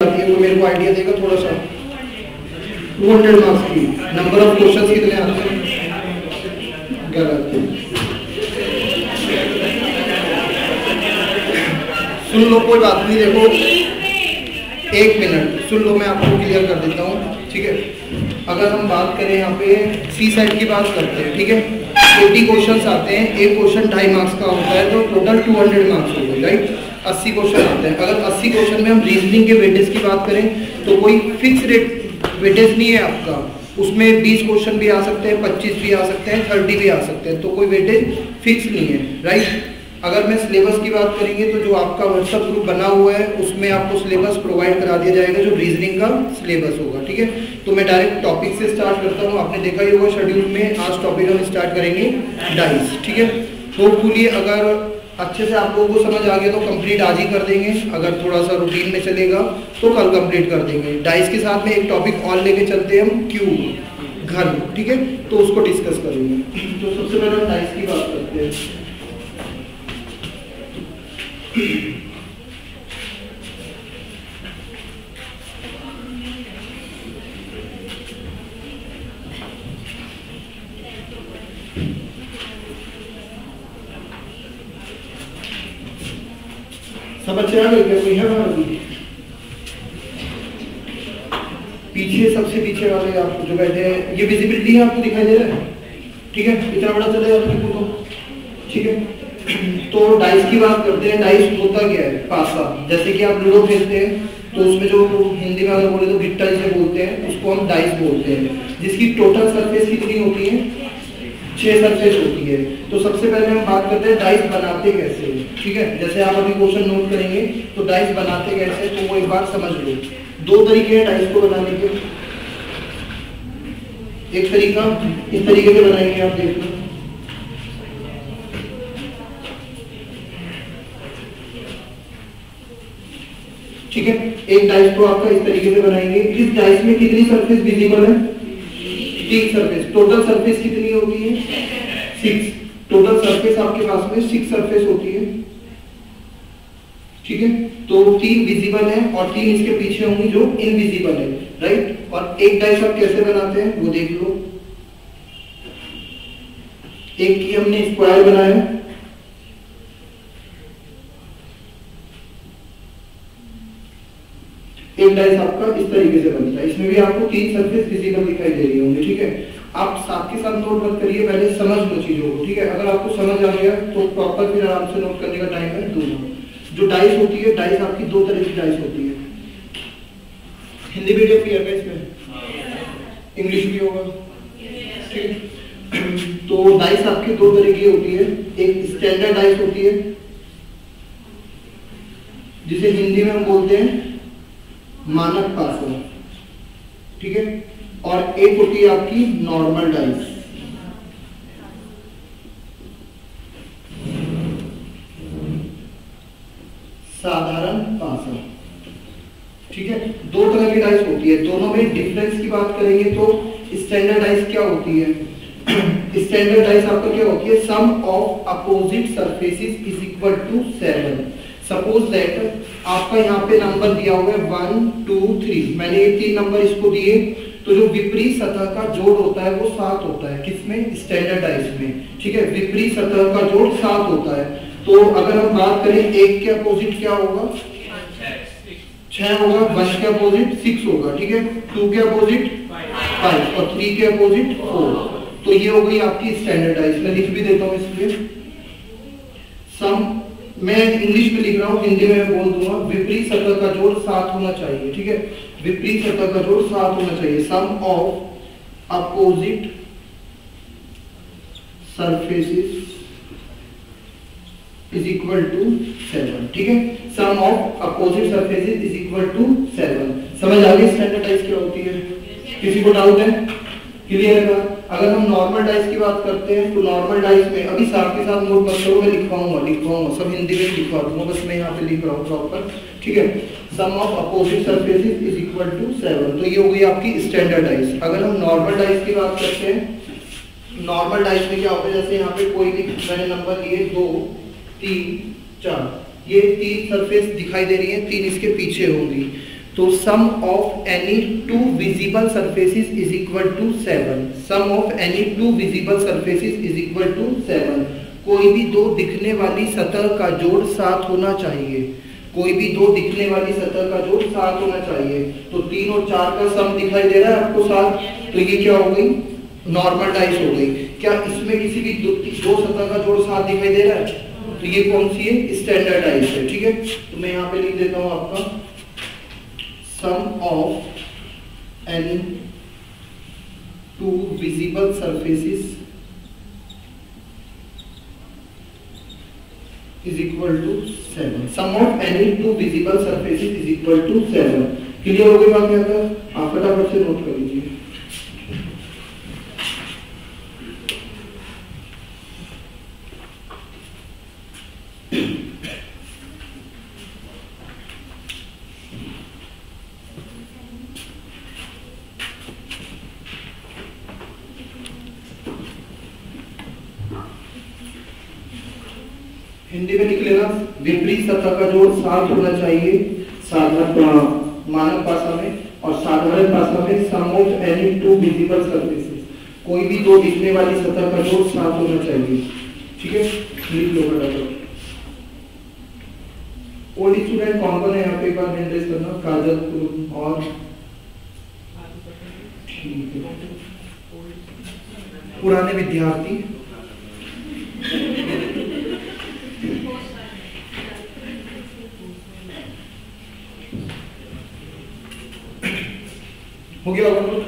वो मेरे को आइडिया देगा थोड़ा सा। 200 मार्क्स की नंबर ऑफ क्वेश्चंस कितने आते हैं? गलत। सुन लो, कोई बात नहीं, देखो 1 मिनट सुन लो, मैं आपको क्लियर कर देता हूँ, ठीक है। अगर हम बात करें यहाँ पे सी साइड की बात करते हैं, ठीक है, 80 क्वेश्चंस आते हैं, एक क्वेश्चन 2.5 मार्क्स का होता है, तो टोटल 200 मार्क्स हो गए, राइट। 80 क्वेश्चन आते हैं। अगर 80 क्वेश्चन में हम रीजनिंग के वेटेज की बात करें तो कोई फिक्स रेट वेटेज नहीं है आपका, उसमें 20 क्वेश्चन भी आ सकते हैं, 25 भी आ सकते हैं, 30 भी आ सकते हैं, तो कोई वेटेज फिक्स नहीं है, राइट। अगर मैं सिलेबस की बात करेंगे तो जो आपका व्हाट्सएप ग्रुप बना हुआ है उसमें आपको सिलेबस प्रोवाइड करा दिया जाएगा, जो रीजनिंग का सिलेबस होगा, ठीक है। तो मैं डायरेक्ट टॉपिक से स्टार्ट करता हूँ। आपने देखा ही होगा शेड्यूल में, आज टॉपिक हम स्टार्ट करेंगे डाइस, ठीक है। होपफुली अगर अच्छे से आप लोगों को समझ आ गया तो कंप्लीट आज ही कर देंगे, अगर थोड़ा सा रूटीन में चलेगा तो कल कंप्लीट कर देंगे। डाइस के साथ में एक टॉपिक और लेके चलते हैं हम, क्यूब, घन, ठीक है, तो उसको डिस्कस करेंगे। तो सबसे पहले हम डाइस की बात करते हैं। सब अच्छे आ गए क्या? कोई है वहां? पीछे, सबसे पीछे वाले आप जो बैठे हैं, ये विजिबिलिटी है आपको दिखाई दे रहा है, ठीक है, इतना बड़ा चलेगा आपको तो, ठीक है। तो डाइस की बात करते हैं। डाइस होता क्या है? पासा। जैसे कि आप लूडो खेलते हैं तो उसमें जो हिंदी में अगर बोले तो गिट्टा जिसे बोलते हैं, उसको हम डाइस बोलते हैं, जिसकी टोटल सरफेस कितनी होती है? 6 सरफेस होती है। तो सबसे पहले हम बात करते हैं डाइस बनाते कैसे, ठीक है। जैसे आप अभी क्वेश्चन नोट करेंगे तो डाइस बनाते कैसे, तो वो एक बार समझ लो। 2 तरीके हैं डाइस को बनाने के। एक तरीका इस तरीके से बनाएंगे, आप देख लो, ठीक है। एक डाइस को आपका इस तरीके से बनाएंगे। इस डाइस में कितनी सरफेस विजिबल है? 3 सरफेस। टोटल सरफेस कितनी होती है? 6। टोटल सरफेस आपके पास में 6 सरफेस होती है, ठीक है। तो 3 विजिबल है और 3 इसके पीछे होंगी जो इनविजिबल है, राइट। और एक डाइस आप कैसे बनाते हैं वो देख लो। एक की हमने स्क्वायर बनाया, एक डाइस आपका इस तरीके से बनता है। इसमें भी आपको 3 सरफेस विजिबल दिखाई दे रही होंगी, ठीक है। आप साथ के साथ नोट मत करिए, पहले समझ लो चीजों को, ठीक है। अगर आपको समझ आ गया तो प्रॉपर फिर आराम से नोट करने का टाइम है। दोनों जो डाइस होती है, डाइस आपकी 2 तरह की डाइस होती है। हिंदी मीडियम क्लियर है इसमें? इंग्लिश भी होगा, ठीक। तो डाइस आपकी 2 तरह की होती है। एक स्टैंडर्ड डाइस होती है, जिसे हिंदी में हम बोलते हैं मानक पासा, ठीक है। और एक होती है आपकी नॉर्मल डाइस, साधारण पासा, ठीक है। 2 तरह की डाइस होती है। दोनों में डिफरेंस की बात करेंगे तो स्टैंडर्ड डाइस क्या होती है? स्टैंडर्ड डाइस आपका क्या होती है? Sum of opposite surfaces is equal to 7। Suppose that आपका यहाँ पे नंबर दिया हुआ है 1 2 3, मैंने ये 3 नंबर इसको दिए, तो जो विपरीत सतह का जोड़ होता है वो 7 होता है। किसमें? स्टैंडर्ड डाइस में, ठीक है। विपरीत सतह का जोड़ 7 होता है। तो अगर हम बात करें 1 के अपोजिट क्या होगा? 6 होगा। 1 के अपोजिट 6 होगा, ठीक है। 2 के अपोजिट 5 और 3 के अपोजिट 4। तो ये हो गई आपकी स्टैंडर्ड डाइस। मैं लिख भी देता हूँ इसलिए। सम, मैं इंग्लिश में लिख रहा हूँ, हिंदी में बोल दूंगा। विपरीत सतह का जोड़ 7 होना चाहिए, ठीक है। विपरीत सतह का जोड़ 7 होना चाहिए। Sum of opposite surfaces is equal to 7, ठीक है। Sum of opposite surfaces is equal to 7। समझ आ गई स्टैंडर्ड डाइस क्या होती है? किसी को डाउट है? क्लियर है? अगर हम नॉर्मल डाइस की बात करते हैं तो नॉर्मल डाइस में, अभी साथ के साथ नोट मत करो, मैं लिखवाऊंगा सब हिंदी में लिखवा दूंगा, बस मैं यहाँ पे लिख रहा हूँ प्रॉपर, ठीक है। Sum of opposite surfaces is equal to 7। तो ये हो गई आपकी स्टैंडर्ड डाइस। अगर हम नॉर्मल डाइस की बात करते हैं, नॉर्मल डाइस में क्या होता है? जैसे यहाँ पे कोई भी मैंने नंबर लिए 2 3 4, ये 3 सरफेस दिखाई दे रही है, 3 इसके पीछे होंगी। तो sum of any two visible surfaces is equal to 7। Sum of any two visible surfaces is equal to 7। कोई भी दो दिखने वाली सतह का जोड़ 7 होना चाहिए। कोई भी दो दिखने वाली सतह का जोड़ 7 होना चाहिए। तो 3 और 4 का सम दिखाई दे रहा है आपको 7, तो ये क्या हो गई, नॉर्मल डाइस हो गई। क्या इसमें किसी भी दो सतह का जोड़ 7 दिखाई दे रहा है? तो ये कौन सी है, स्टैंडर्ड डाइस है। ठीक है, तो मैं यहाँ पे लिख देता हूँ आपका sum of any two visible surfaces is equal to 7। sum of any two visible surfaces is equal to 7। Clear हो गई बात? क्या था, आप फटाफट से नोट कर लीजिए। हिंदी में निकलेगा विपरीत सतह का जोड़ 7 होना चाहिए साधारण मानक भाषा में, और साधारण भाषा में sum of any two visible surfaces, कोई भी दो दिखने वाली सतह का जोड़ 7 होना चाहिए। ठीक है, लिख लो फटाफट। ओल्ड स्टूडेंट कौन कौन है यहाँ पे, एक बार हैंड रेज करना। काजल और पुराने विद्यार्थी। हो गया होगा?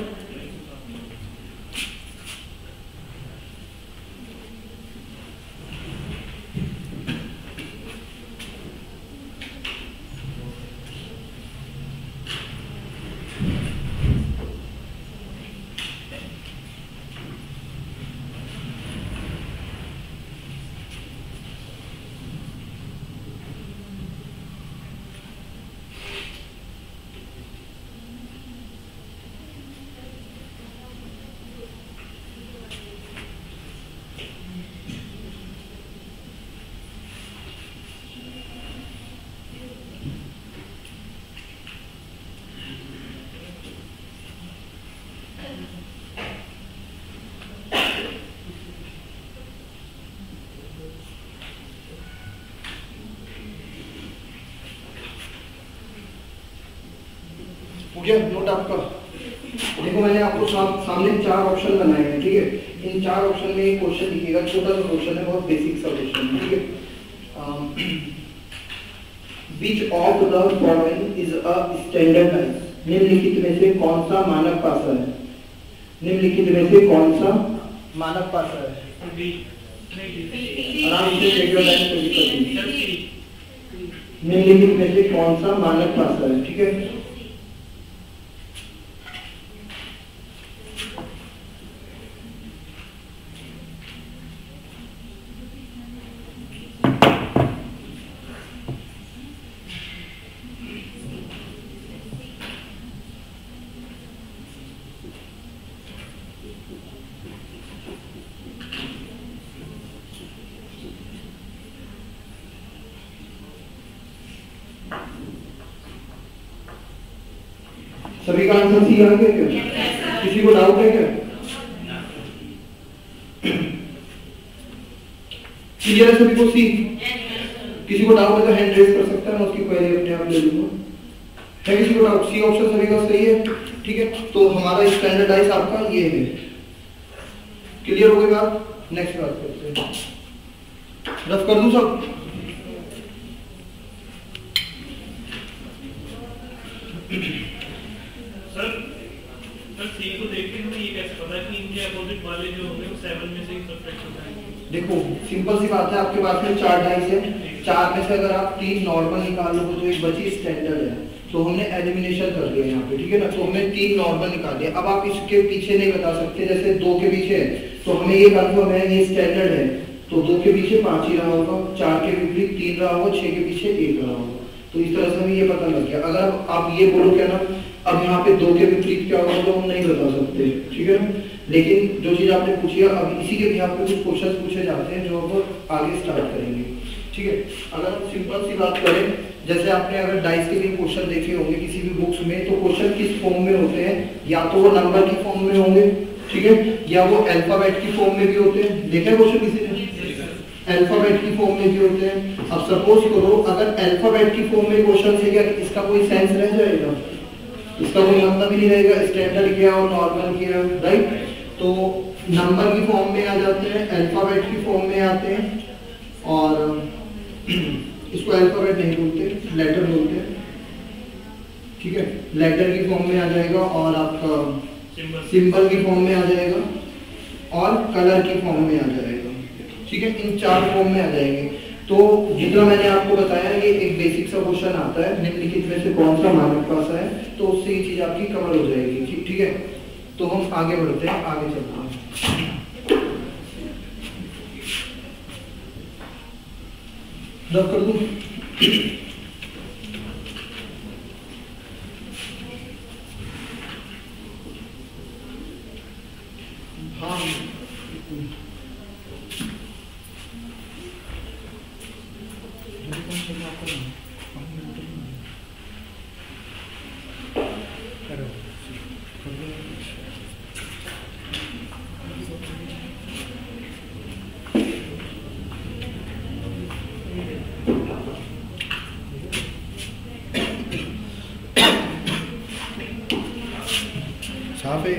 हो गया नोट आपका? देखो मैंने आपको सामने 4 ऑप्शन बनाए हैं। ठीक है, इन 4 ऑप्शन में एक क्वेश्चन दिखेगा, छोटा सा क्वेश्चन है, बहुत बेसिक सा क्वेश्चन है। ठीक है, which of the following is a standard dice? निम्नलिखित में से कौन सा मानक पासा है? निम्नलिखित में से कौन सा मानक पासा है? आराम से टेक योर टाइम। निम्नलिखित में से कौन सा मानक पासा है? ठीक है, सभी का आंसर सी आ गया क्या? किसी को डाउट है क्या? क्लियर है सभी को सी? किसी को डाउट है तो हैंड रेज कर सकता है, मैं उसकी क्वेरी अपने आप ले लूंगा। है किसी को डाउट? सी ऑप्शन सभी का सही है। ठीक है, तो हमारा स्टैंडर्डाइज आपका ये है। क्लियर हो गई बात? नेक्स्ट बात करते हैं। रफ कर दूं सब? देखो सिंपल सी बात है, आपके पास में 4 डाइस है, 4 में से अगर आप 3 नॉर्मल निकाल लोगे तो एक बची स्टैंडर्ड है, तो हमने एलिमिनेशन कर दिया यहाँ पे। ठीक है ना, तो हमने 3 नॉर्मल निकाल दिया। अब आप इसके पीछे नहीं बता सकते, जैसे 2 के पीछे है तो हमें ये कंफर्म है ये स्टैंडर्ड है, तो 2 के पीछे 5 ही रहा होगा, 4 के विपरीत 3 रहा होगा, 6 के पीछे 1 रहा होगा। तो इस तरह से हमें ये पता लग गया। अगर आप ये बोलो क्या ना, अब यहाँ पे 2 के विपरीत क्या होगा तो हम नहीं बता सकते। ठीक है, लेकिन जो चीज आपने पूछी है, अब इसी के बिहाफ पे कुछ क्वेश्चन पूछे जाते हैं जो अब आगे स्टार्ट करेंगे। ठीक है, अगर हम सिंपल सी बात करें, जैसे आपने अगर डाइस के लिए क्वेश्चन देखे होंगे किसी भी बुक्स में, तो क्वेश्चन किस फॉर्म में होते हैं, या तो वो नंबर की फॉर्म में होंगे, ठीक है, या वो अल्फाबेट की फॉर्म में भी होते हैं। देखा है क्वेश्चन किसी ने? अल्फाबेट की फॉर्म में भी होते हैं। अब सपोज करो अगर अल्फाबेट की फॉर्म में क्वेश्चन है, क्या इसका कोई सेंस रह जाएगा? इसका कोई मतलब ही नहीं रहेगा, स्टैंडर्ड क्या और नॉर्मल क्या, राइट। तो नंबर की फॉर्म में आ जाते हैं, अल्फाबेट की फॉर्म में आते हैं, और इसको अल्फाबेट नहीं बोलते, लेटर बोलते हैं, ठीक है। लेटर की फॉर्म में आ जाएगा, और आपका सिंबल की फॉर्म में आ जाएगा, और कलर की फॉर्म में आ जाएगा, ठीक है। इन 4 फॉर्म में आ जाएंगे। तो जितना मैंने आपको बताया ये एक बेसिक सा क्वेश्चन आता है, निम्नलिखित में से कौन सा मानक पास है, तो उससे ये चीज आपकी कवर हो जाएगी, ठीक है। तो हम आगे बढ़ते हैं, आगे चलते हैं। रब कर दूं? हाँ साफ है।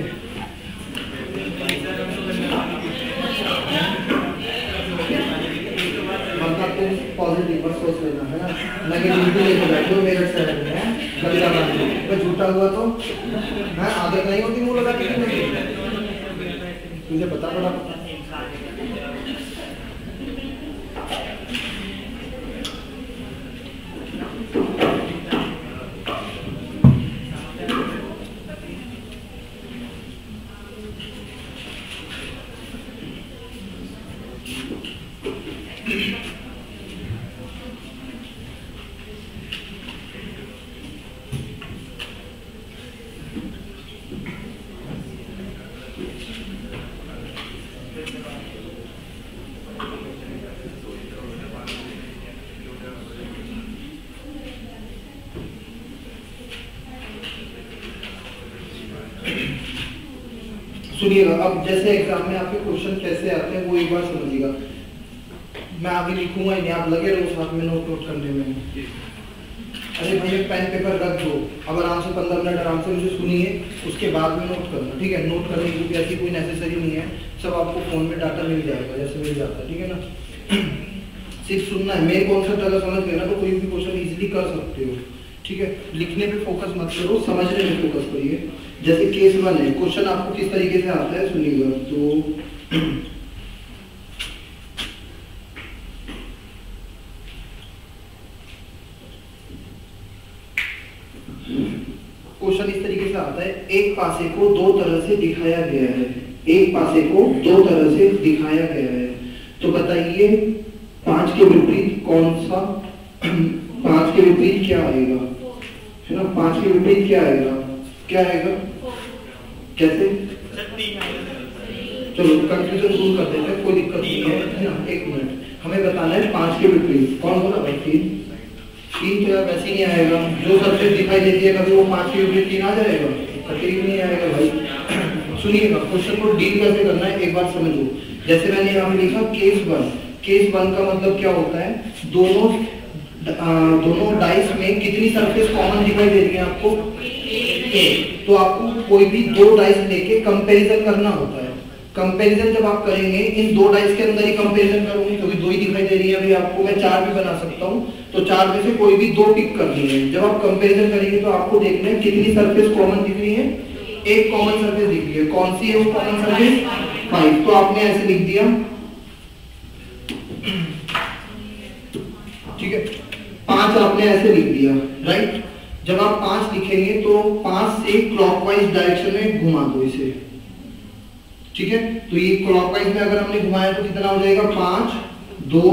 तुम पॉजिटिव बस सोच लेना है ना, नेगेटिव लेके बैठो मेरे शहर में है, गलत बात है। झूठा हुआ तो है, आदत नहीं होती मुंह लगा के, तुझे पता पड़ा। सुनिएगा, अब जैसे एग्जाम में आपके क्वेश्चन कैसे आते हैं वो एक बार समझिएगा। मैं आगे लिखूंगा ही नहीं, आप लगे रहो साथ में नोट करने में। अरे भैया पेन पेपर रख दो, अब आराम से 15 मिनट आराम से मुझे सुनिए, उसके बाद में नोट करना, ठीक है। नोट करने की ऐसी कोई नेसेसरी नहीं है, सब आपको फोन में डाटा मिल जाएगा जैसे मिल जाता है, ठीक है ना। सिर्फ सुनना है, मेन कॉन्सेप्ट अगर समझ गए ना तो कोई भी क्वेश्चन इजीली कर सकते हो, ठीक है। लिखने पे फोकस मत करो, समझने में फोकस करिए। जैसे केस 1 है, क्वेश्चन आपको किस तरीके से आता है सुनिएगा। तो क्वेश्चन इस तरीके से आता है, एक पासे को 2 तरह से दिखाया गया है, एक पासे को 2 तरह से दिखाया गया है, तो बताइए 5 के विपरीत कौन सा 5 के विपरीत क्या आएगा, है ना। 5 के विपरीत क्या आएगा, क्या आएगा, कैसे? चलो कंफ्यूजन दूर कर देते हैं, कोई दिक्कत नहीं है ना। 1 मिनट, हमें बताना है 5 के विपरीत कौन बोला भाई? 3 तो यार वैसे ही नहीं आएगा, जो सबसे दिखाई देती है कभी वो 5 के विपरीत 3 आ जाएगा, कभी भी नहीं आएगा भाई। सुनिएगा, क्वेश्चन को डील कैसे करना है एक बार समझो। जैसे मैंने यहाँ पे लिखा केस 1, केस 1 का मतलब क्या होता है, दोनों डाइस में कितनी सरफेस कॉमन दिखाई दे रही है आपको? एक। तो आपको कोई भी 2 डाइस लेके कंपैरिजन करना होता है। कंपैरिजन जब आप करेंगे, इन 2 डाइस के अंदर ही कंपैरिजन करोगे, क्योंकि 2 ही दिखाई दे रही है अभी आपको, मैं 4 भी बना सकता हूँ, तो 4 में से कोई भी 2 पिक करनी है। जब आप कंपैरिजन करेंगे तो आपको देखना है कितनी सरफेस कॉमन दिख रही है, एक कॉमन सरफेस दिख रही है। कौन सी है वो कॉमन सरफेस? 5। तो आपने ऐसे लिख दिया, ठीक है, 5 आपने ऐसे लिख दिया, राइट। जब आप 5 लिखेंगे तो 5 से क्लॉकवाइज डायरेक्शन में घुमा दो इसे, ठीक है। तो ये क्लॉकवाइज में अगर हमने घुमाया तो कितना हो जाएगा? 5, 2,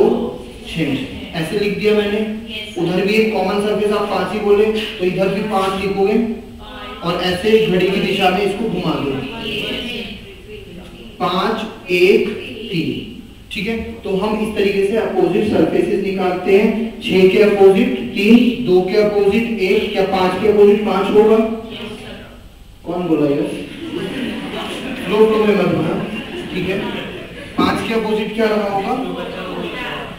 6 ऐसे लिख दिया मैंने। उधर भी एक कॉमन सरफेस आप 5 ही बोले, तो इधर भी 5 लिखोगे और ऐसे घड़ी की दिशा में इसको घुमा दो, 5, 1, 3, ठीक है, तो हम इस तरीके से अपोजिट सरफेसेस निकालते हैं। 6 के अपोजिट 3, 2 के अपोजिट 1, क्या 5 के अपोजिट 5 होगा? कौन बोला ये? लोग तो में मत बोलना, ठीक है। 5 के अपोजिट क्या रहा होगा?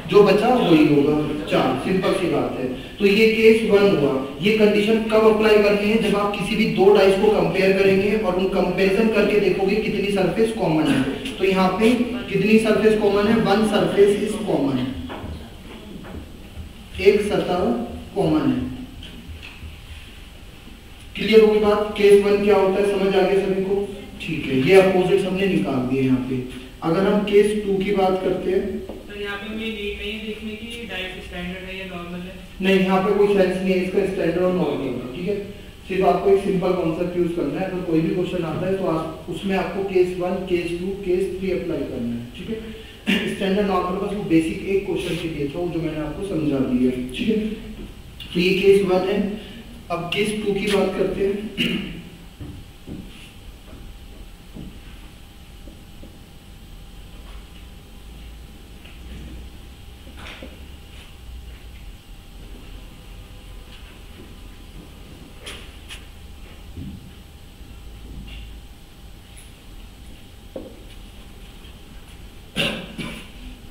जो बचा वही होगा 4, सिंपल सी बात है। तो ये केस 1 हुआ। ये कंडीशन कब अप्लाई करनी है? जब आप किसी भी दो डाइस को कंपेयर करेंगे और उन कंपैरिजन करके देखोगे कितनी सरफेस कॉमन है। तो यहाँ पे कितनी सरफेस कॉमन है? 1 सरफेस इज कॉमन, एक सतह कॉमन है। क्लियर होगी बात? केस 1 क्या होता है, समझ आ गया सभी को? ठीक है, ये अपोजिट हमने निकाल दिए यहाँ पे। अगर हम केस 2 की बात करते हैं, यहाँ पे मुझे नीड नहीं है देखने की डाइस स्टैंडर्ड है या नॉर्मल है। नहीं, यहाँ पे कोई सेंस नहीं है इसका स्टैंडर्ड और नॉर्मल का, ठीक है। सिर्फ आपको एक सिंपल कॉन्सेप्ट यूज करना है। अगर कोई भी क्वेश्चन आता है तो आप उसमें आपको केस 1, केस 2, केस 3 अप्लाई करना है, ठीक है। स्टैंडर्ड नॉर्मल बस वो बेसिक एक क्वेश्चन के लिए था जो मैंने आपको समझा दिया, ठीक है। तो ये केस 1 है। अब केस 2 की बात करते हैं।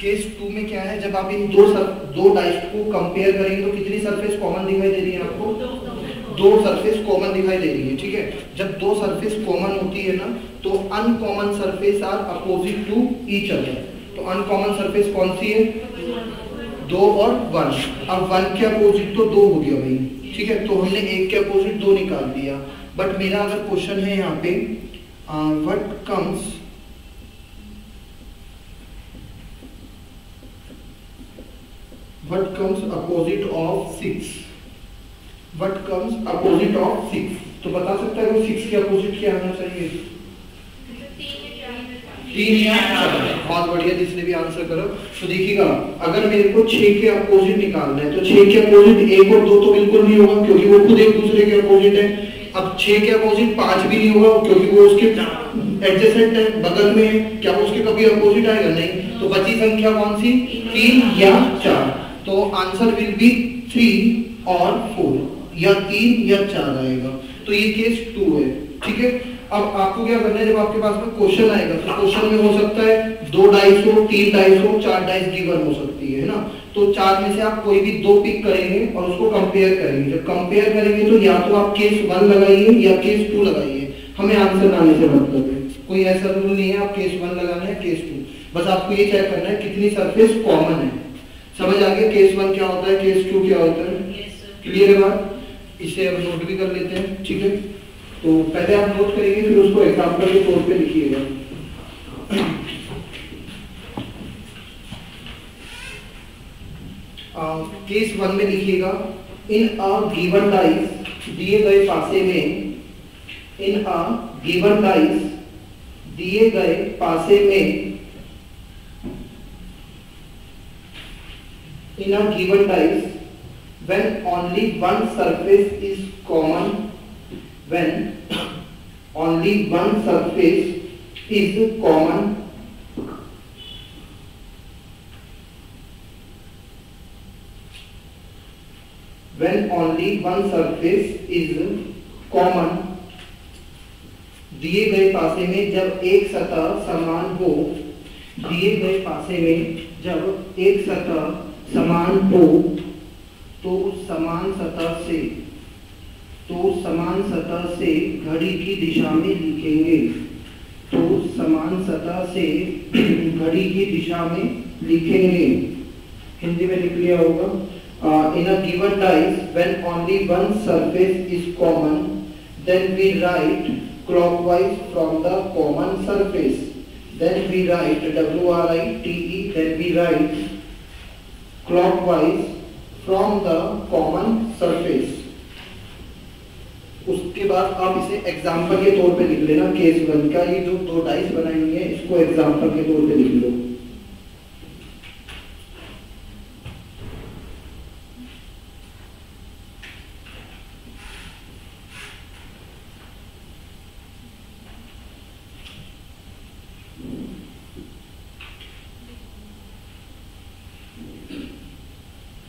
केस 2 में क्या है, जब आप इन दो डाइस को कंपेयर करेंगे तो कितनी सरफेस कॉमन दिखाई दे रही है आपको? 2 सरफेस कॉमन दिखाई दे रही है, ठीक है। जब 2 सरफेस कॉमन होती है ना तो uncommon surface are opposite to each other. तो अनकॉमन सरफेस कौन सी है? 2 और 1। अब 1 के अपोजिट तो 2 हो गया भाई, ठीक है। तो हमने 1 के अपोजिट 2 निकाल दिया। बट मेरा अगर क्वेश्चन है यहाँ पे what comes opposite of 6? What comes opposite of 6? तो बता सकता है वो 6 के अपोजिट क्या आना चाहिए? 3 या 4। बहुत बढ़िया, जिसने भी आंसर करो। तो देखिएगा, अगर मेरे को 6 के अपोजिट निकालना है तो 6 के अपोजिट 1 और 2 तो बिल्कुल नहीं होगा क्योंकि वो खुद एक दूसरे के अपोजिट है। अब 6 के अपोजिट 5 भी नहीं होगा क्योंकि वो उसके एडजेसेंट है, बगल में है। क्या वो उसके कभी अपोजिट आएगा? नहीं। तो बची संख्या कौन सी? 3 या 4। तो आंसर विल बी 3 और 4, या 3 या 4 आएगा। तो ये केस 2 है, ठीक है। अब आपको क्या करना है, जब आपके पास में क्वेश्चन आएगा तो क्वेश्चन में हो सकता है 2 डाइस हो, 3 डाइस हो, 4 डाइस गिवन हो सकती है ना। तो 4 में से आप कोई भी 2 पिक करेंगे और उसको कंपेयर करेंगे। जब कंपेयर करेंगे तो या तो आप केस 1 लगाइए या केस 2 लगाइए, हमें आंसर आने से मतलब है। कोई ऐसा रूल नहीं है आप केस 1 लगाना है केस 2, बस आपको ये चेक करना है कितनी सरफेस कॉमन है। समझ आ गया? केस 1 क्या होता है, केस 2 क्या होता है? क्लियर है बात? इसे अब नोट भी कर लेते हैं, ठीक है। तो पहले आप नोट करेंगे फिर उसको एग्जांपल के तौर पे लिखिएगा। केस 1 में लिखिएगा, इन अ गिवन डाइस, दिए गए पासे में, इन अ गिवन डाइस, दिए गए पासे में, in a given dice, when only one surface is common, when only one surface is common, when only one surface is common, दिए गए पासे में जब एक सतह समान हो, दिए गए पासे में जब एक सतह समान हो तो समान सतह से घड़ी की दिशा में लिखेंगे। तो समान सतह से घड़ी की दिशा में लिखेंगे। हिंदी में लिख लिया होगा। In a given dice, when only one surface is common, then we write clockwise from the common surface. Then we write WRITE. Then we write clockwise from the common surface. उसके बाद आप इसे एग्जाम्पल के तौर पे लिख लेना। Case 1 का ये जो 2 डाइस बनाई हुई है इसको एग्जाम्पल के तौर पे लिख लो।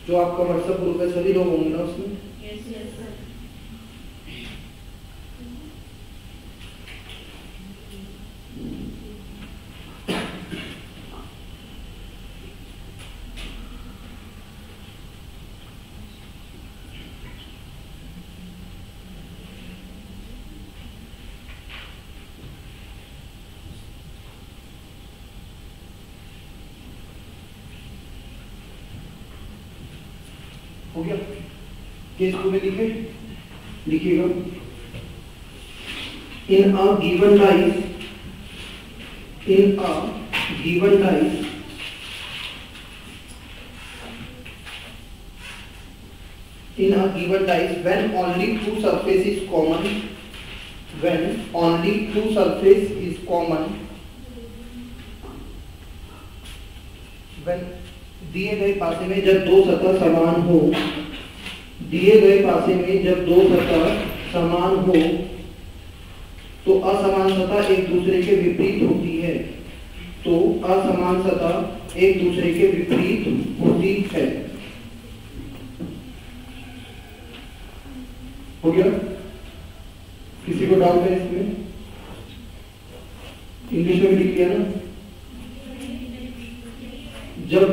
जो आपका व्हाट्सएप ग्रुप है सभी लोग होंगे ना उसमें? हो गया? केस को भी लिखिएगा। In a given dice when only two surface is common, when दिए गए पासे में जब दो सतह समान हो, तो असमान सतह एक दूसरे के विपरीत होती है। हो गया? किसी को डाउट है इसमें? इंग्लिश में भी लिख दिया ना? जब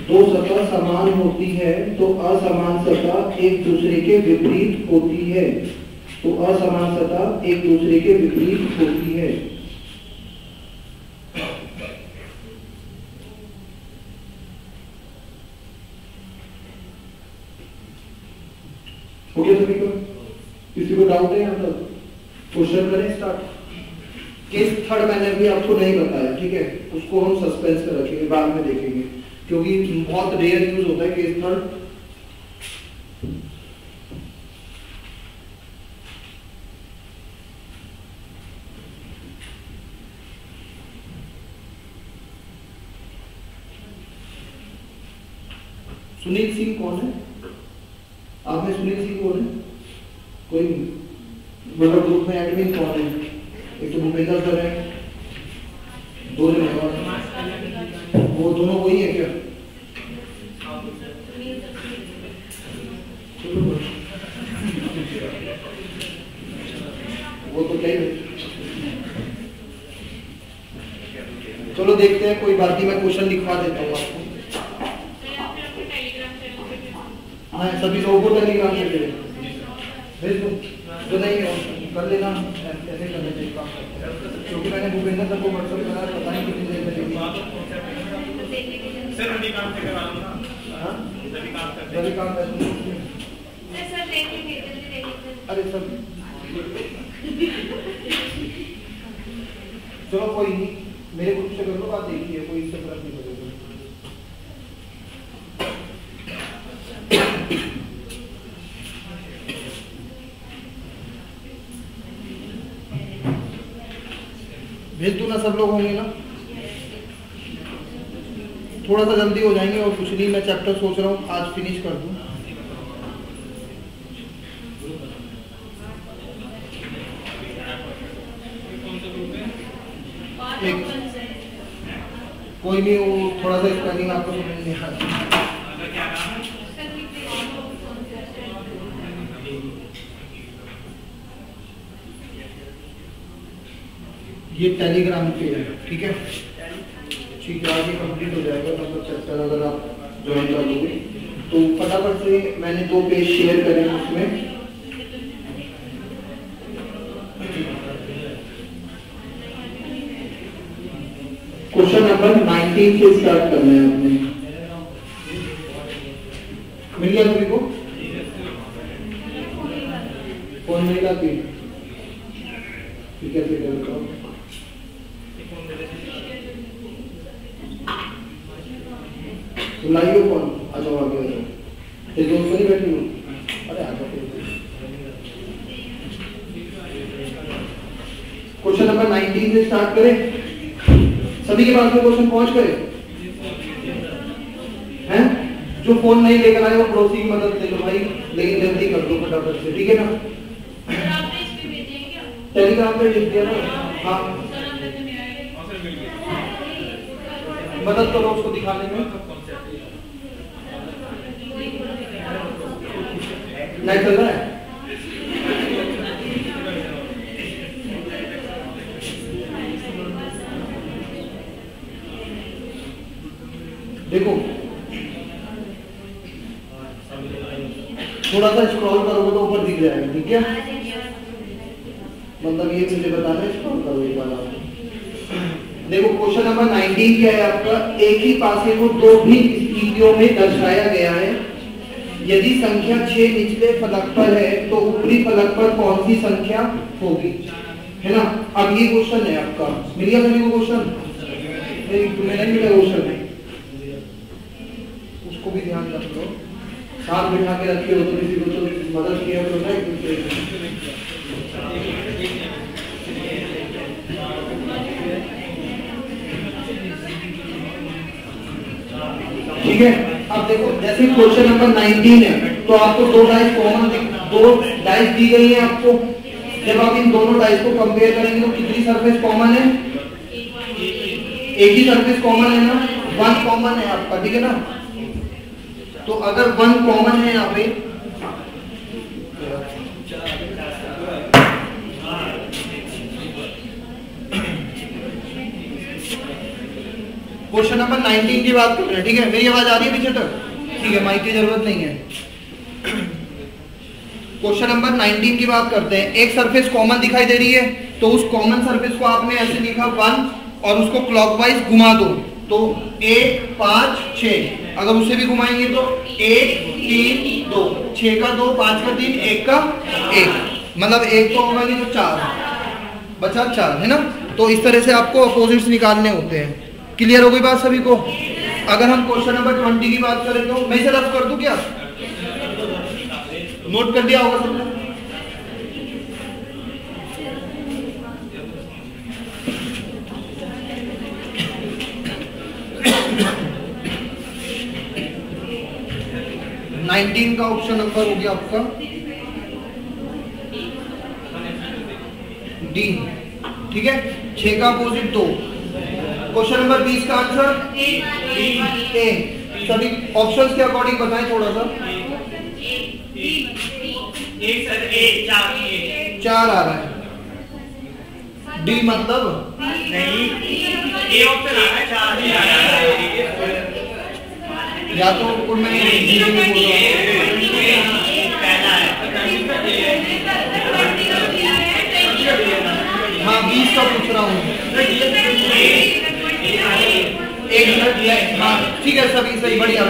दो सतह समान होती है तो असमान सतह एक दूसरे के विपरीत होती है। हो गया सभी को? किसी को डाउट है यहाँ तक? क्वेश्चन करें स्टार्ट। केस थर्ड मैंने भी आपको नहीं बताया, ठीक है? उसको हम सस्पेंस कर रखेंगे, बाद में देखेंगे, क्योंकि बहुत रेयर यूज होता है केस थर्ड। सुनील सिंह कौन है? आप में सुनील सिंह कौन है? कोई मतलब ग्रुप में एडमिन कौन है? एक तो भूपेंद्र सर है, दो जन है, वो दोनों वही है क्या? वो तो क्या ही। चलो देखते हैं, कोई बात नहीं, मैं क्वेश्चन लिखवा देता हूँ आपको। हाँ, सभी लोगों को टेलीग्राम पे भेज दो, जो नहीं है कर लेना, कैसे करने चाहिए काम, क्योंकि मैंने भूपेंद्र सर को व्हाट्सएप करा, पता नहीं कितनी देर लगेगी। सर अभी काम से करा लूँगा। हाँ, अभी काम कर लूँगा। अरे सर चलो कोई नहीं, मेरे ग्रुप से कर लो बात, देखिए कोई इससे फर्क नहीं पड़ेगा। भेज दो ना, सब लोग होंगे ना? थोड़ा सा जल्दी हो जाएंगे और कुछ नहीं, मैं चैप्टर सोच रहा हूँ आज फिनिश कर दूँ। कोई नहीं, वो थोड़ा सा स्पेलिंग आपको समझ नहीं आता। ये टेलीग्राम पे है, ठीक है? ठीक है, आगे कंप्लीट हो जाएगा मतलब चैप्टर, अगर आप ज्वाइन कर लोगे तो। फटाफट से मैंने 2 पेज शेयर करे उसमें। क्वेश्चन नंबर 19 से स्टार्ट करना है आपने। मिल गया सभी को? फोन नहीं लाती? ठीक है, फिर बताओ। तो लाइयो कौन? आ जाओ आगे, आ जाओ। ये दोस्त नहीं बैठी हूँ? अरे आ जाओ। क्वेश्चन नंबर 19 से स्टार्ट करें। सभी के पास में क्वेश्चन पहुंच गए हैं? जो फोन नहीं लेकर आए वो पड़ोसी की मदद ले लो भाई, लेकिन जल्दी कर दो फटाफट से, ठीक है ना? टेलीग्राम पे लिख दिया ना? हाँ, मदद करो उसको दिखाने में। लाइट चल रहा है? देखो थोड़ा सा स्क्रॉल करोगे तो ऊपर दिख जाएगा, ठीक है? मतलब ये मुझे बताना है, स्क्रॉल करो एक बार आप। देखो क्वेश्चन नंबर 19 क्या है आपका, एक ही पासे को दो भी स्थितियों में दर्शाया गया है। यदि संख्या 6 निचले फलक पर है तो ऊपरी फलक पर कौन सी संख्या होगी, है ना? अब ये क्वेश्चन है आपका, मिल गया सभी को क्वेश्चन? तुम्हें नहीं मिला क्वेश्चन? उसको भी ध्यान रख लो, साथ बिठा के रखे हो तो किसी को तो मदद किया तो है। ठीक है, अब देखो जैसे क्वेश्चन नंबर 19 है तो आपको दो डाइस कॉमन, दो डाइस दी गई है आपको। जब आप इन दोनों डाइस को कंपेयर करेंगे तो कितनी सरफेस कॉमन है? एक ही सरफेस कॉमन है ना, 1 कॉमन है आपका, ठीक है ना? तो अगर 1 कॉमन है यहाँ पे, क्वेश्चन नंबर 19 की बात कर रहे हैं, ठीक है? मेरी आवाज आ रही है पीछे तक? ठीक है, माइक की जरूरत नहीं है। क्वेश्चन नंबर 19 की बात करते हैं। एक सरफेस कॉमन दिखाई दे रही है तो उस कॉमन सरफेस को आपने ऐसे लिखा 1 और उसको क्लॉकवाइज घुमा दो तो 1 5 6, अगर उसे भी घुमाएंगे तो 1 3 2, 6 का 2, 5 का 3, 1 का 1, मतलब 1 तो होगा नहीं तो 4 बचा 4, है ना? तो इस तरह से आपको अपोजिट्स निकालने होते हैं। क्लियर हो गई बात सभी को? अगर हम क्वेश्चन नंबर 20 की बात करें तो मैं इसे रफ कर दूं क्या? नोट कर दिया होगा सबने? नाइनटीन का ऑप्शन नंबर हो गया आपका डी, ठीक है? 6 का अपोजिट 2। क्वेश्चन नंबर 20 का आंसर ए। सभी ऑप्शंस के अकॉर्डिंग बताएं थोड़ा सा। 4 आ रहा है, डी मतलब नहीं, ए ऑप्शन आ रहा है, 4 ही आ रहा है। या तो मैं हाँ 20 का पूछ रहा हूँ। एक मिनट, हाँ ठीक है, सभी सही, बढ़िया।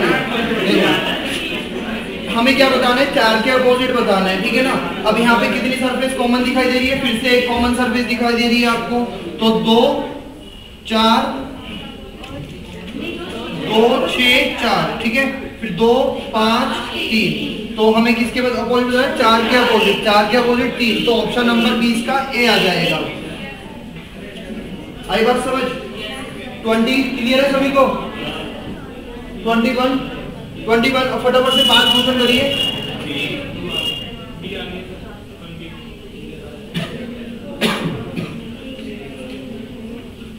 हमें क्या बताना है? 4 के अपोजिट बताना है, ठीक है ना? अब यहाँ पे कितनी सरफेस कॉमन दिखाई दे रही है? फिर से एक कॉमन सरफेस दिखाई दे रही है आपको, तो 2 4 2 6 4, ठीक है? फिर 2 5 3, तो हमें किसके अपोजिट बताना है? 4 के अपोजिट, 4 के अपोजिट 3, तो ऑप्शन नंबर 20 का ए आ जाएगा। आई बात समझ? 20 क्लियर है सभी को? 21 फटाफट से 5 क्वेश्चन करिए।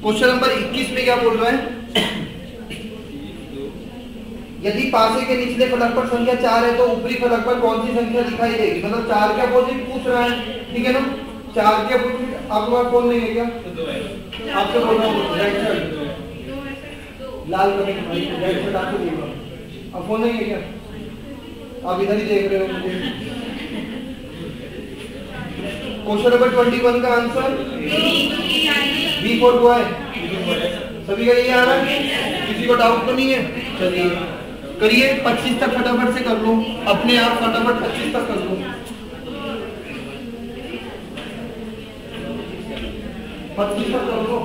क्वेश्चन नंबर 21 में क्या बोल रहा है? यदि पासे के निचले फलक पर संख्या 4 है तो ऊपरी फलक पर कौन सी संख्या दिखाई देगी? मतलब 4 के अपोजिट पूछ रहा है, ठीक है ना? 4 के अपोजिट आपके पास फोन नहीं है क्या? आपसे बोल रहा हूँ, राइट साइड लाल कलर की राइट साइड आपको देखो। अब फोन नहीं है क्या? आप इधर ही देख रहे हो मुझे। क्वेश्चन नंबर 21 का आंसर B4 हुआ है। सभी का यही आ रहा है? किसी को डाउट तो नहीं है? चलिए करिए, 25 तक फटाफट से कर लो, अपने आप फटाफट 25 तक कर लो। 25 तक कर लो।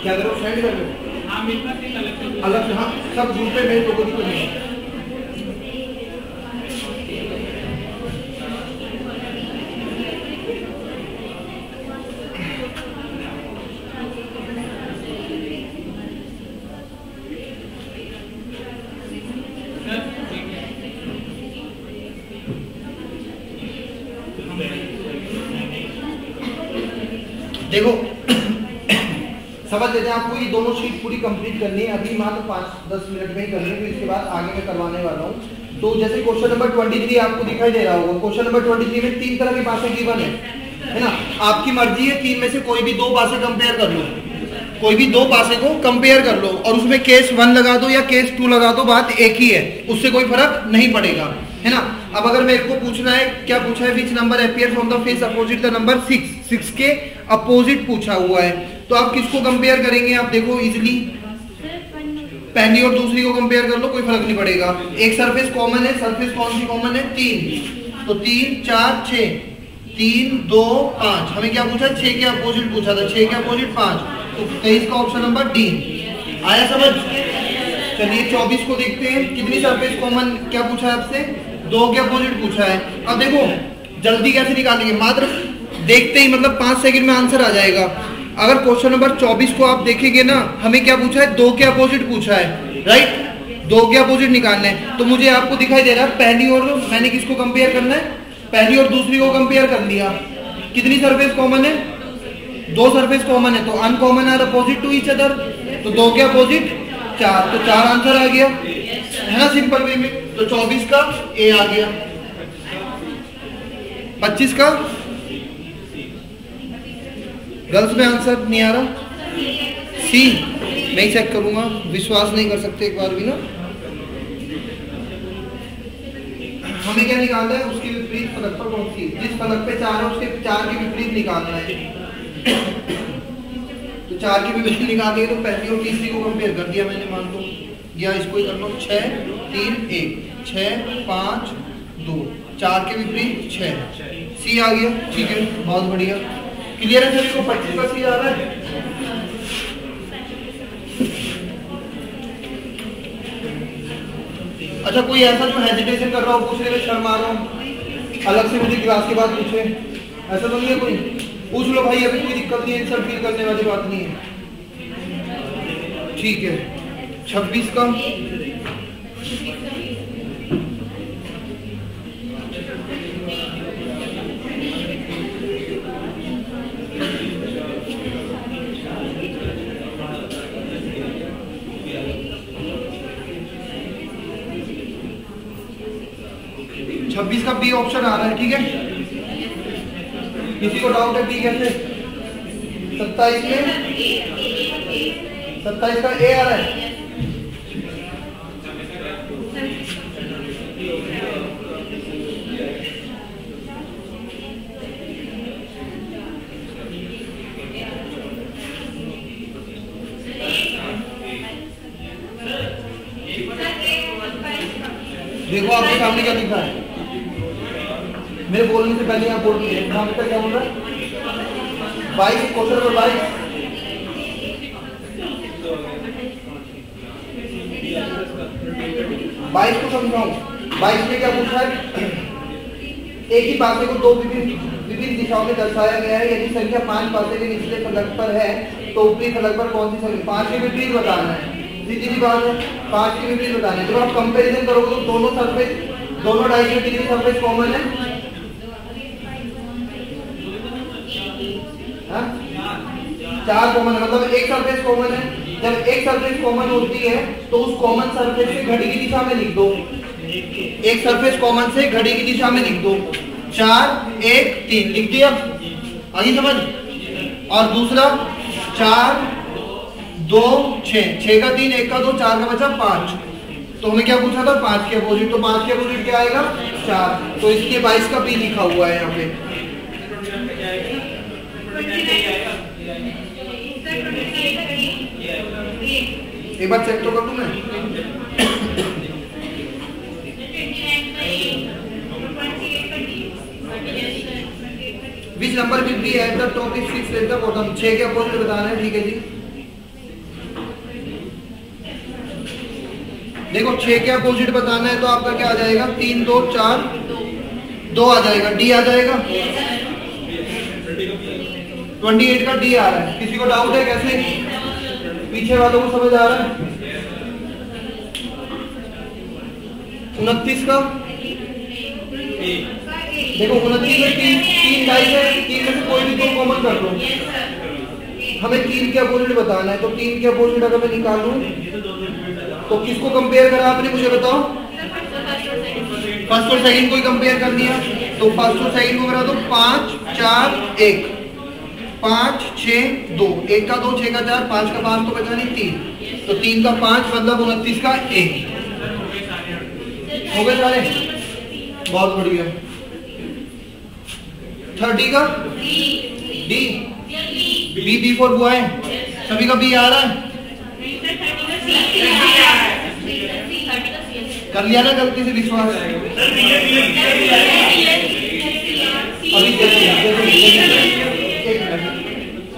क्या करो सेंड कर दो। अलग से हाँ सब ग्रुप पे भेज दो, कोई दिक्कत नहीं। देखो समझ लेते हैं, आपको ये दोनों शीट पूरी कंप्लीट करनी है। अभी मात्र 5-10 मिनट में ही करनी है, तो इसके बाद आगे मैं करवाने वाला हूँ। तो जैसे क्वेश्चन नंबर 23 आपको दिखाई दे रहा होगा। क्वेश्चन नंबर 23 में 3 तरह की बातें गिवन है ना। आपकी मर्जी है 3 में से कोई भी 2 बातें कंपेयर कर लो, कोई भी 2 बातें को कंपेयर कर लो और उसमें केस 1 लगा दो या केस 2 लगा दो, बात एक ही है, उससे कोई फर्क नहीं पड़ेगा, है ना। अब अगर मेरे को पूछना है, क्या पूछा है, which number appear from the face opposite the number 6 के अपोजिट पूछा हुआ है। तो आप किसको कंपेयर करेंगे, आप देखो इजिली पहली और दूसरी को कंपेयर कर लो, कोई फर्क नहीं पड़ेगा। एक सरफेस कॉमन है, सरफेस कौन सी कॉमन है, 3, तो 3 4 6, 3 2 5। हमें क्या पूछा, 6 के अपोजिट पूछा था, 6 के अपोजिट 5, तो 23 का ऑप्शन नंबर डी आया समझ। चलिए 24 को देखते हैं, कितनी सरफेस कॉमन क्या पूछा है आपसे, 2 के अपोजिट पूछा है। अब देखो जल्दी कैसे निकालेंगे, मात्र देखते ही मतलब 5 सेकंड में आंसर आ जाएगा। अगर क्वेश्चन नंबर 24 को आप देखेंगे ना, हमें क्या पूछा है, 2 के अपोजिट पूछा है, राइट, 2 के अपोजिट निकालना है। तो मुझे आपको दिखाई दे रहा है पहली और मैंने किसको कंपेयर करना है, पहली और दूसरी को कंपेयर कर लिया। कितनी सरफेस कॉमन है, 2 सरफेस कॉमन है, तो uncommon are opposite to each other, तो 2 के अपोजिट 4, तो 4 आंसर आ गया, है ना सिंपल वे में। तो 24 का ए आ गया, 25 का गर्ल्स में आंसर नहीं आ रहा, सी। मैं चेक करूंगा, विश्वास नहीं कर सकते एक बार भी ना। हमें क्या निकालना है, उसके विपरीत फलक पर कौन सी, जिस फलक पे 4 है उसके 4 के विपरीत निकालना है। तो 4 के विपरीत निकालिए, तो पहली और तीसरी को कंपेयर कर दिया मैंने, मान लो या इसको ही कर लो, 6 3 1, 6 5 2, 4 के विपरीत 6, सी आ गया, ठीक है, बहुत बढ़िया। क्लियर है सभी को, 25 का सी आ रहा है। अच्छा कोई ऐसा जो हेजिटेशन कर रहा हो, पूछने में शर्म आ रहा हो, अलग से मुझे क्लास के बाद पूछे, ऐसा तो नहीं है कोई, पूछ लो भाई, अभी कोई दिक्कत नहीं है, सर फील करने वाली बात नहीं है, ठीक है। 26 का 26 का बी ऑप्शन आ रहा है, ठीक है। किसी को डाउट है बी कैसे, 27 में 27 का ए आ रहा है, देखो आपके सामने क्या लिखा है, मेरे बोलने से पहले आप बोल रही है, क्या बोल रहा है, 22 क्वेश्चन नंबर 22 को समझाऊं। 22 में क्या पूछा है, एक ही पासे को 2 विभिन्न दिशाओं में दर्शाया गया है। यदि संख्या 5 पासे के निचले फलक पर है तो ऊपरी फलक पर कौन सी संख्या, 5 के विपरीत बताना है। सीधी सी बात है, 5 की विपरीत बताने। जब आप कंपैरिजन करोगे तो दोनों डायगोनल की सरफेस कॉमन है। हाँ? 4 कॉमन है, मतलब एक सरफेस कॉमन है। जब एक सरफेस कॉमन होती है तो उस कॉमन सरफेस से घड़ी की दिशा में लिख दो। एक सरफेस कॉमन से घड़ी की दिशा में लिख दो, 4 1 3 लिख दिया, आगे समझ। और दूसरा 4 2 6, 6 का 3, 1 का 2, 4 का बचा 5। तो हमें क्या पूछा था? 5 के अपोजिट। तो 5 के अपोजिट क्या आएगा? 4। तो इसलिए 22 का पी लिखा हुआ है यहाँ पे। एक बार चेक तो कर दूं मैं। Which number will be at the top is 6 at the bottom? 6 के अपोजिट बताना है, ठीक है जी। देखो 6 के अपोजिट बताना है तो आपका क्या आ जाएगा? 3 2 4 2 आ जाएगा, डी आ जाएगा। 28 का डी आ रहा है। किसी को डाउट है कैसे? पीछे वालों को समझ आ रहा है? 29 का देखो 29 में 3 डाइस है, 3 में से कोई भी 2 कॉमन कर दो। हमें 3 के अपोजिट बताना है, तो 3 के अपोजिट अगर मैं निकालूं तो किसको कंपेयर करा आपने, मुझे बताओ। फर्स्ट और सेकंड को ही कंपेयर कर दिया। तो फर्स्ट और सेकंड को करा दो 5 4 1, 5 6 2, 1 का 2, 6 का 4, 5 का 5 तो बचा नहीं 3। तो 3 का 5 मतलब 29 का 1 हो गए सारे। बहुत बढ़िया। 30 का D, B B for boy. सभी का बी आ रहा है? कर लिया ना गलती से विश्वास? अभी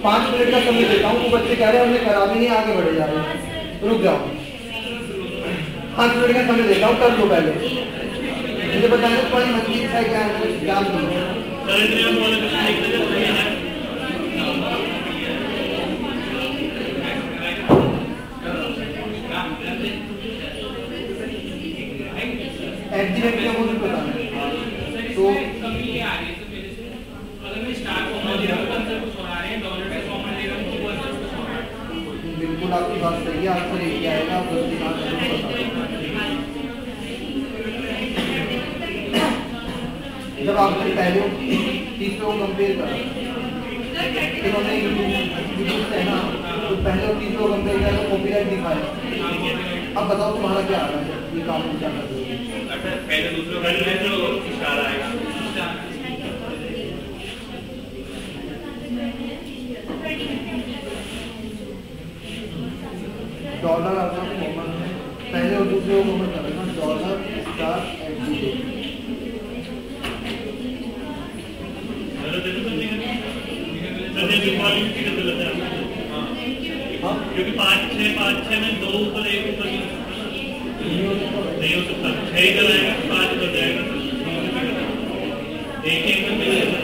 5 मिनट का समय देता हूँ। वो बच्चे कह रहे हैं हमने करा भी नहीं, आगे बढ़े जा रहे हैं। रुक जाओ, 5 मिनट का समय देता हूँ, कर लो पहले। मुझे बताना तुम्हारी मंजिल है क्या है, क्या एग्जीमेंट क्या मुझे बताना है। तो बिल्कुल आपकी बात सही है, आंसर एक ही आएगा। आप गलती ना जब आपने पहले तीसरे को कंपेयर करा, इन्होंने है ना, तो पहले और तीसरे को कंपेयर किया तो कॉपीराइट दिखाया। अब बताओ तुम्हारा क्या आ रहा है, ये काम क्या कर रहे हो? पहले दूसरे को इशारा आएगा। डॉलर आपका कॉमन है, पहले और दूसरे को कॉमन करना, डॉलर स्टार एग्जीक्यूटिव। क्योंकि 5 6 में 2 ऊपर 1 ऊपर नहीं हो सकता। 6 इधर आएगा, 5 उधर जाएगा, 1 1 में मिल जाएगा।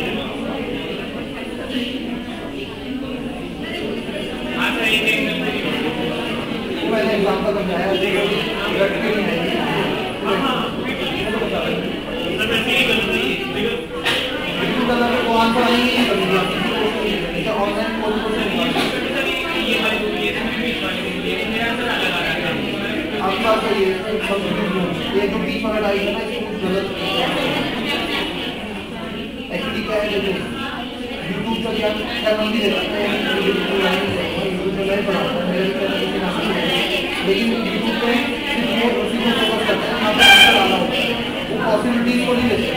हाँ सर, 1 1 में मैंने एग्जांपल बताया। हाँ सर ऐसे ही करना चाहिए। बिल्कुल कलर को आंसर नहीं कर दिया। इसका ऑनलाइन कोर्स को आपके पास ये जो बीच वाला डाइस है ना, इसको कुछ गलत एक्चुअली क्या है। देखो यूट्यूब पर क्या हम भी देखते हैं, यूट्यूब पे मैं पढ़ाता हूँ, लेकिन यूट्यूब पे सिर्फ वो उसी को फोकस करते हैं, यहाँ पे आंसर आना होता है, वो पॉसिबिलिटीज को नहीं लेते।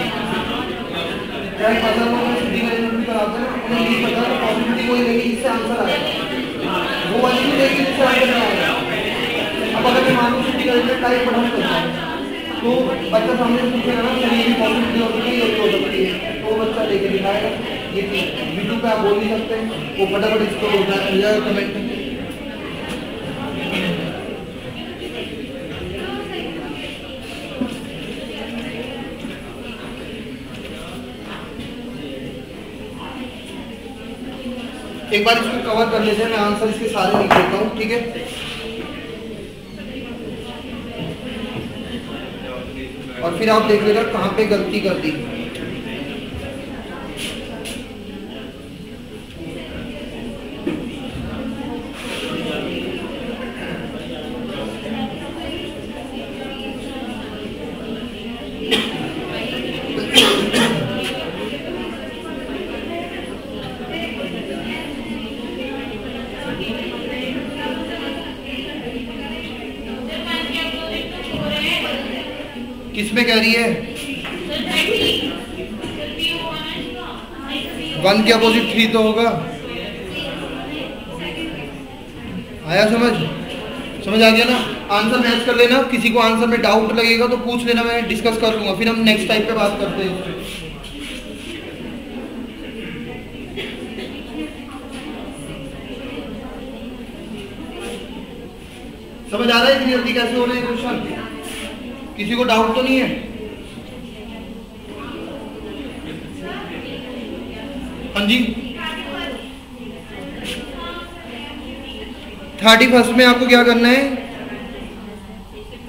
चाहे पता हो सिटी मैनेजमेंट भी कराते हैं, उन्हें नहीं पता तो पॉसिबिलिटी को ही लेगी जिससे आंसर आएगा, वो वाली भी लेगी जिससे आंसर नहीं आएगा। अब अगर मैं मानूं सिटी मैनेजमेंट टाइप पढ़ाना चाहता हूँ तो बच्चा सामने से पूछेगा ना सर ये भी पॉसिबिलिटी हो सकती है, ये भी हो सकती है, तो वो बच्चा लेके दिखाएगा। ये चीज यूट्यूब पे आप बोल नहीं सकते, वो फटाफट इसको होता है कमेंट में। एक बार इसको कवर कर लेते हैं, मैं आंसर इसके सारे लिख देता हूँ, ठीक है। और फिर आप देख लेना कहाँ पे गलती कर दी। किसमें कह रही है? 1 के अपोजिट 3 तो होगा। आया समझ? समझ आ गया ना? आंसर मैच कर लेना। किसी को आंसर में डाउट लगेगा तो पूछ लेना, मैं डिस्कस कर लूंगा, फिर हम नेक्स्ट टाइप पे बात करते हैं। समझ आ रहा है इतनी जल्दी कैसे हो रहे हैं क्वेश्चन? किसी को डाउट तो नहीं है? हाँ जी। 31st में आपको क्या करना है?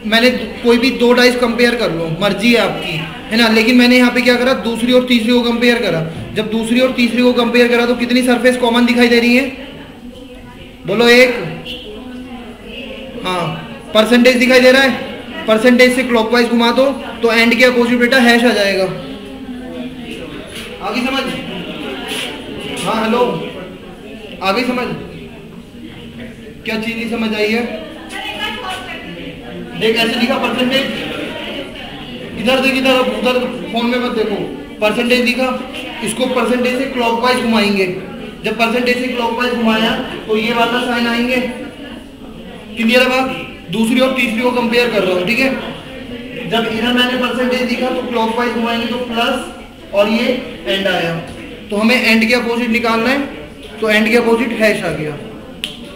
मैंने कोई भी 2 डाइस कंपेयर कर लो, मर्जी है आपकी, है ना। लेकिन मैंने यहाँ पे क्या करा, दूसरी और तीसरी को कंपेयर करा। जब दूसरी और तीसरी को कंपेयर करा तो कितनी सरफेस कॉमन दिखाई दे रही है? बोलो एक। हाँ, परसेंटेज दिखाई दे रहा है। परसेंटेज से क्लॉकवाइज घुमा दो तो एंड के अपोजिट बेटा हैश आ जाएगा। आगे समझ? हाँ हेलो, आगे समझ? क्या चीज नहीं समझ आई है? देख ऐसे लिखा परसेंटेज, इधर देख, इधर उधर फोन में मत देखो। परसेंटेज दिखा, इसको परसेंटेज से क्लॉकवाइज घुमाएंगे। जब परसेंटेज से क्लॉकवाइज घुमाया तो ये वाला साइन आएंगे। क्लियर है बात? दूसरी और तीसरी को कंपेयर कर रहा हूँ, ठीक है। जब इधर मैंने परसेंटेज दिखा तो क्लॉकवाइज घुमाएंगे तो प्लस, और ये एंड आया तो हमें एंड के अपोजिट निकालना है, तो एंड के अपोजिट हैश आ गया।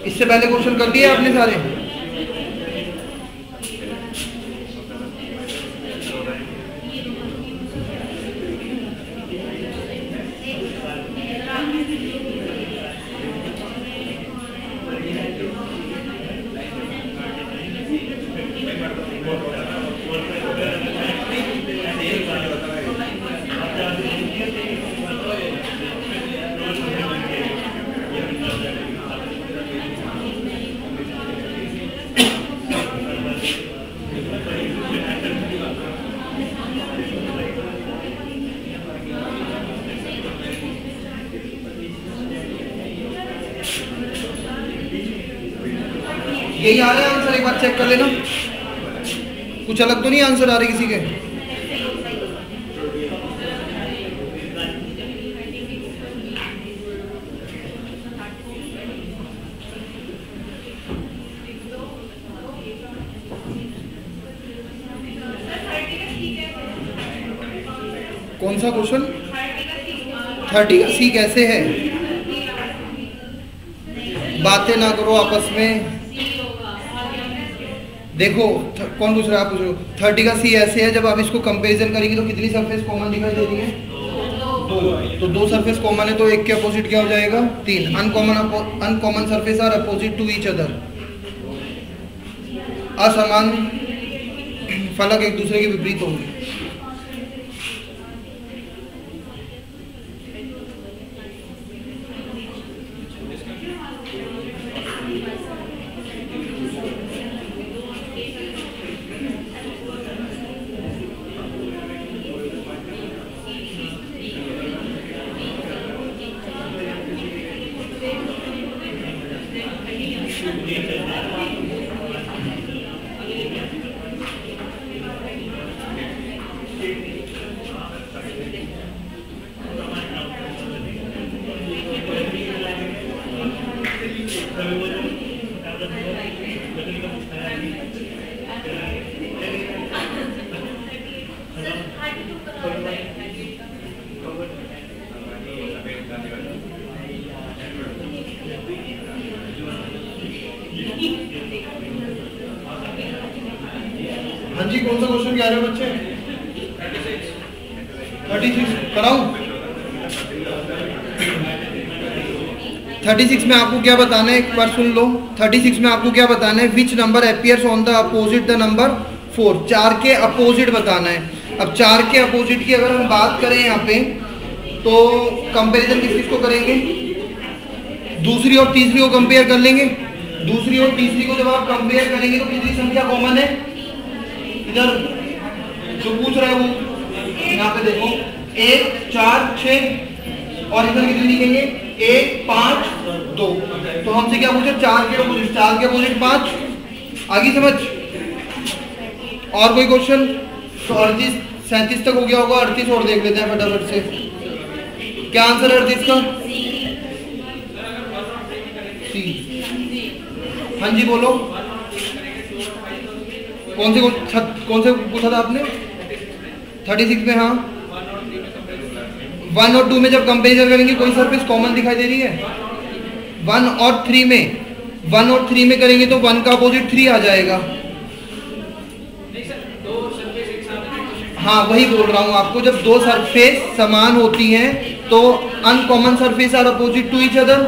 इससे पहले क्वेश्चन कर दिए आपने सारे? यही आ रहा है आंसर? एक बार चेक कर लेना, कुछ अलग तो नहीं आंसर आ रहे किसी के? कौन सा क्वेश्चन? 30 का सी कैसे है? बातें ना करो आपस में। देखो कौन पूछ रहा है? आप पूछ रहे हो। 30 का सी ऐसे है, जब आप इसको कंपैरिजन करेंगे तो कितनी सरफेस कॉमन दिखाई दे रही है? 2। तो 2 सरफेस कॉमन है तो एक के अपोजिट क्या हो जाएगा? 3। Uncommon surface are opposite to each other. असमान फलक एक दूसरे के विपरीत होंगे। हाँ जी, कौन सा क्वेश्चन कह रहे हो बच्चे? 36 कराऊं? 36 में आपको क्या बताना है, एक बार सुन लो। 36 में आपको क्या बताना है? Which number appears on the opposite the number 4, 4 के अपोजिट बताना है। अब 4 के अपोजिट की अगर हम बात करें यहाँ पे, तो कंपैरिजन किस को करेंगे, दूसरी और तीसरी को कंपेयर कर लेंगे। दूसरी और तीसरी को जब आप कंपेयर करेंगे तो कितनी संख्या कॉमन है, इधर जो पूछ रहा है वो यहाँ पे देखो 1, 4, 6 और इधर कितनी लिखेंगे 1, 5, 2। तो हमसे क्या पूछा, 4 के अपोजिट 5। आगे समझ। और कोई क्वेश्चन? तो 38 37 तक हो गया होगा, 38 और देख लेते हैं फटाफट से। क्या आंसर है 38 का? सी। हाँ जी बोलो, कौन से पूछा था आपने? 36 में। हाँ 1 और 2 में जब कंपेरिजन करेंगे कोई सरफेस कॉमन दिखाई दे रही है? 1 और 3 में करेंगे तो 1 का अपोजिट 3 आ जाएगा। हाँ वही बोल रहा हूँ आपको, जब दो सरफेस समान होती हैं तो uncommon surface are opposite to each other.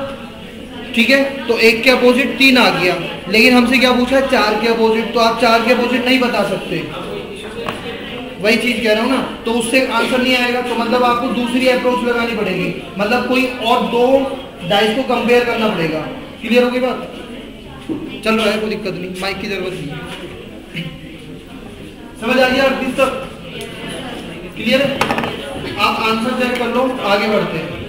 ठीक है, तो 1 के अपोजिट 3 आ गया, लेकिन हमसे क्या पूछा है 4 के अपोजिट। तो आप 4 के अपोजिट नहीं बता सकते, वही चीज कह रहा हूँ ना, तो उससे आंसर नहीं आएगा। तो मतलब आपको दूसरी अप्रोच लगानी पड़ेगी, मतलब कोई और 2 डाइस को कंपेयर करना पड़ेगा। क्लियर हो गई बात? चल रहा है, कोई दिक्कत नहीं, माइक की जरूरत नहीं। समझ आ गया 38 तक? क्लियर है? आप आंसर चेक कर लो, आगे बढ़ते हैं।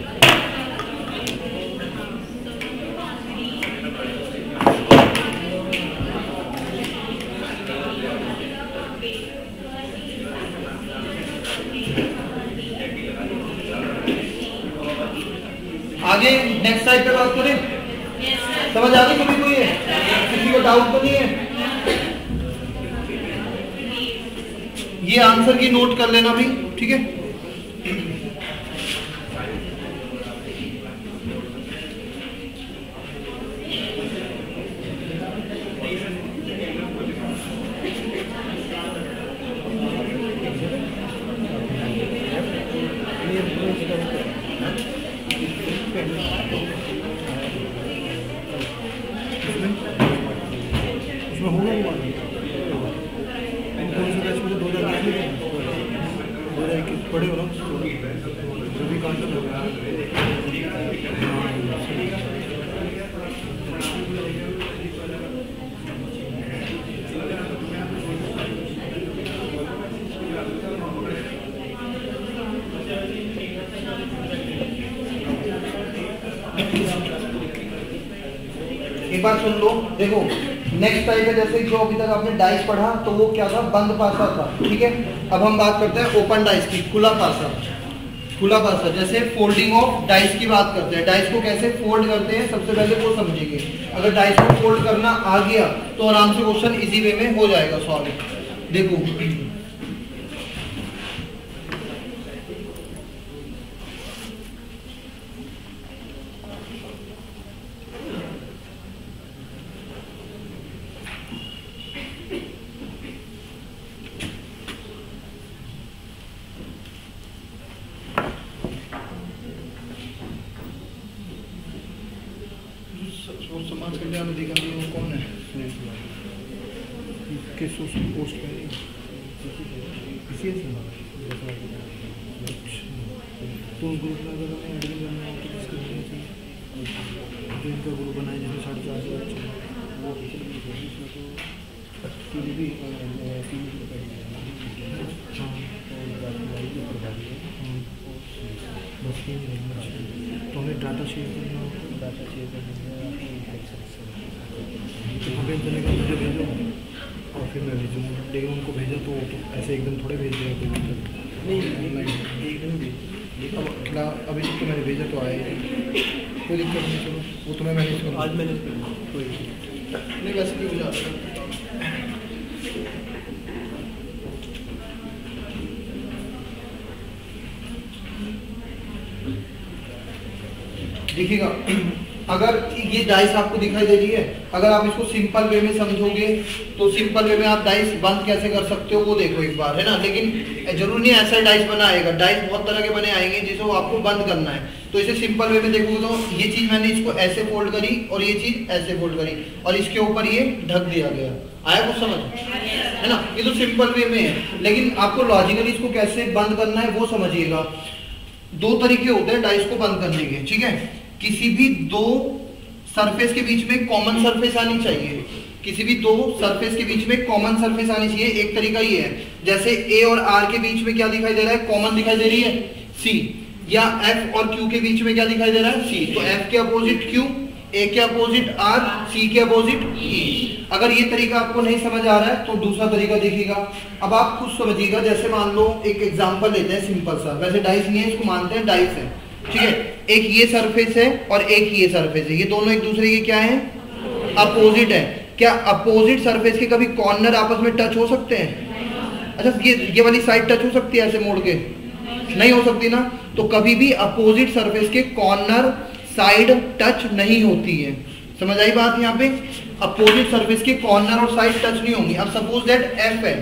आगे नेक्स्ट साइड पे बात करें। समझ आ गई सभी को? ये किसी को डाउट तो नहीं है? ये आंसर की नोट कर लेना भी, ठीक है? पढ़े हो ना जो भी काम एक बात सुन लो, देखो नेक्स्ट टाइप है, जैसे जो अभी तक आपने डाइस पढ़ा तो वो क्या था, बंद पासा था। ठीक है, अब हम बात करते हैं ओपन डाइस की, खुला पासा। खुला पासा जैसे फोल्डिंग ऑफ डाइस की बात करते हैं। डाइस को कैसे फोल्ड करते हैं सबसे पहले वो समझेंगे। अगर डाइस को फोल्ड करना आ गया तो आराम से क्वेश्चन इजी वे में हो जाएगा सॉल्व। देखो समाज कल्याण अधिकारी वो कौन है? किस पोस्ट पे? तो उस ग्रुप में अगर हमें एडमिन करना हो तो किसको देना चाहिए? जो इनका ग्रुप बनाए जिसमें 450 बच्चे हैं वो तो हमें डाटा शेयर करना हो, डाटा शेयर करने का मुझे भेजो और फिर मैं भेजूँगा। लेकिन उनको भेजा तो ऐसे एकदम थोड़े भेज देगा कोई मतलब नहीं, एकदम भेज। अभी तक तो मैंने भेजा तो आया ही कोई दिक्कत नहीं। चलो वो तो मैं मैनेज करूँ, आज मैनेज करूँ, कोई नहीं वैसे भी हो जाता है। देखिएगा अगर ये डाइस आपको दिखाई दे रही है, अगर आप इसको सिंपल वे में समझोगे तो सिंपल वे में आप डाइस बंद कैसे कर सकते हो वो देखो एक बार, है ना। लेकिन जरूरी नहीं ऐसा डाइस बना आएगा, डाइस बहुत तरह के बने आएंगे जिसे वो आपको बंद करना है। तो इसे सिंपल वे में देखोगे तो ये चीज मैंने इसको ऐसे फोल्ड करी और ये चीज ऐसे फोल्ड करी और इसके ऊपर ये ढक दिया गया। आया कुछ समझ, है ना। ये तो सिंपल वे में है, लेकिन आपको लॉजिकली इसको कैसे बंद करना है वो समझिएगा। दो तरीके होते हैं डाइस को बंद करने के, ठीक है। किसी भी दो सरफेस के बीच में कॉमन सरफेस आनी चाहिए, किसी भी दो सरफेस के बीच में कॉमन सरफेस आनी चाहिए। एक तरीका ये है, जैसे ए और आर के बीच में क्या दिखाई दे रहा है, कॉमन दिखाई दे रही है सी, या एफ और क्यू के बीच में क्या दिखाई दे रहा है सी। तो एफ के अपोजिट क्यू, ए के अपोजिट आर, सी के अपोजिट ई। अगर ये तरीका आपको नहीं समझ आ रहा है तो दूसरा तरीका देखिएगा। अब आप खुद समझिएगा, जैसे मान लो एक एग्जांपल लेते हैं सिंपल सा, वैसे डाइस नहीं है, इसको मानते हैं डाइस है, ठीक है। एक ये सरफेस है और एक ये सरफेस है, ये दोनों एक दूसरे के क्या है, अपोजिट है। क्या अपोजिट सरफेस के कभी कॉर्नर आपस में टच हो सकते हैं? अच्छा, ये वाली साइड टच हो सकती है ऐसे मोड़ के? नहीं हो सकती ना। तो कभी भी अपोजिट सरफेस के कॉर्नर साइड टच नहीं होती है। समझ आई बात? यहाँ पे अपोजिट सरफेस के कॉर्नर और साइड टच नहीं होंगी। अब सपोज दैट एफ है,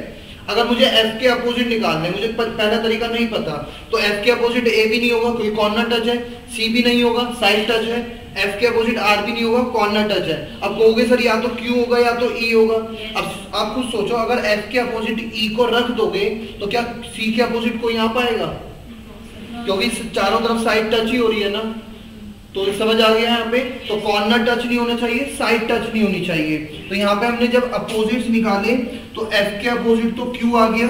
अगर मुझे एफ के अपोजिट निकालना है, मुझे पहला तरीका नहीं पता, तो एफ के अपोजिट ए भी नहीं होगा क्योंकि कॉर्नर टच है, सी भी नहीं होगा साइड टच है, एफ के अपोजिट आर भी नहीं होगा कॉर्नर टच है। अब कहोगे सर या तो क्यू होगा या तो ई होगा। अब आप खुद सोचो, अगर एफ के अपोजिट ई को रख दोगे तो क्या सी के अपोजिट कोई यहाँ पाएगा? क्योंकि चारों तरफ साइड टच ही हो रही है ना। तो समझ आ गया यहाँ पे। तो कॉर्नर टच नहीं होना चाहिए, साइड टच नहीं होनी चाहिए। तो यहाँ पे हमने जब अपोजिट्स निकाले तो एफ के अपोजिट तो क्यू आ गया,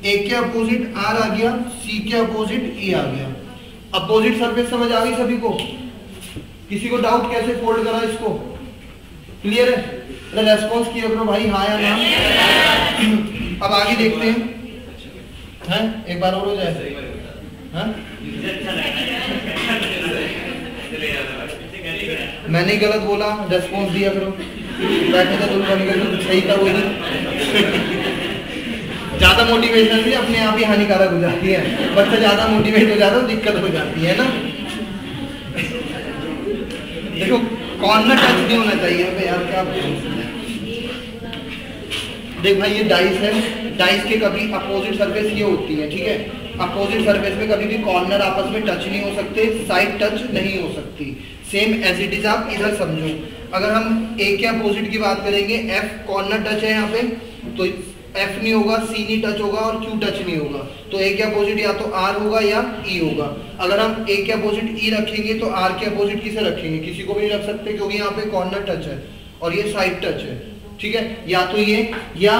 ए के अपोजिट आर आ गया, सी के अपोजिट ई आ गया। अपोजिट सरफेस समझ आ गई सभी को? किसी को डाउट कैसे फोल्ड करा इसको? क्लियर है? रेस्पॉन्स किया करो भाई, हाँ या ना। अब आगे देखते हैं, एक बार और हो जाए। मैंने गलत बोला, रेस्पॉन्स दिया करो। बैठे थे तुम सही था वही। ज्यादा मोटिवेशन भी अपने आप ही हानिकारक हो जाती है। बच्चा ज्यादा मोटिवेट हो जाता है तो दिक्कत हो जाती है ना। देखो कॉर्नर टच नहीं होना चाहिए यार, क्या देख भाई, ये डाइस है, डाइस के कभी अपोजिट सरफेस ये होती है, ठीक है। अपोजिट सरफेस में कभी भी कॉर्नर आपस में टच नहीं हो सकते, साइड टच नहीं हो सकती। सेम एज इट इज आप इधर समझो। अगर हम ए के अपोजिट की बात करेंगे, एफ कॉर्नर टच है यहाँ पे, तो एफ नहीं होगा, सी नहीं टच होगा और क्यू टच नहीं होगा। तो ए के अपोजिट या तो आर होगा या ई होगा। अगर हम ए के अपोजिट ई रखेंगे तो आर के अपोजिट किसे रखेंगे? किसी को भी नहीं रख सकते क्योंकि यहाँ पे कॉर्नर टच है और ये साइड टच है, ठीक है। या तो ये, या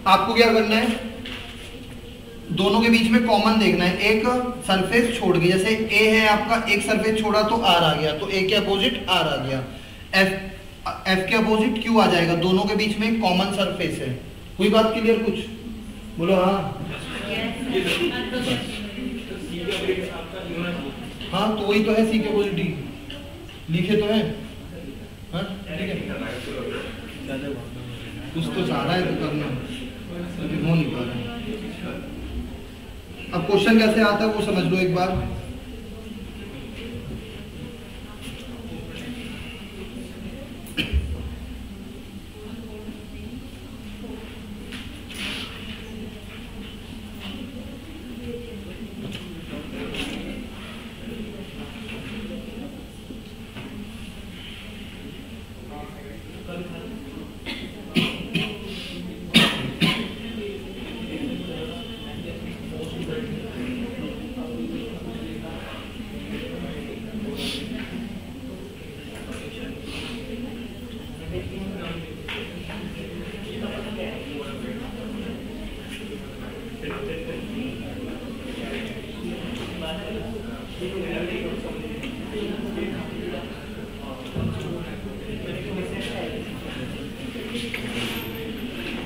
आपको क्या करना है, दोनों के बीच में कॉमन देखना है, एक सरफेस छोड़ के। जैसे ए है आपका, एक सरफेस छोड़ा तो आर आ गया, तो ए के अपोजिट आर आ गया। एफ के अपोजिट क्यू आ जाएगा, दोनों के बीच में कॉमन सरफेस है। कोई बात क्लियर? कुछ बोलो। हाँ तो वही तो है, सी के अपोजिट डी लिखे तो है, ठीक है। कुछ तो चाह रहा है तो करना, हो नहीं पा रहा। अब क्वेश्चन कैसे आता है वो समझ लो एक बार।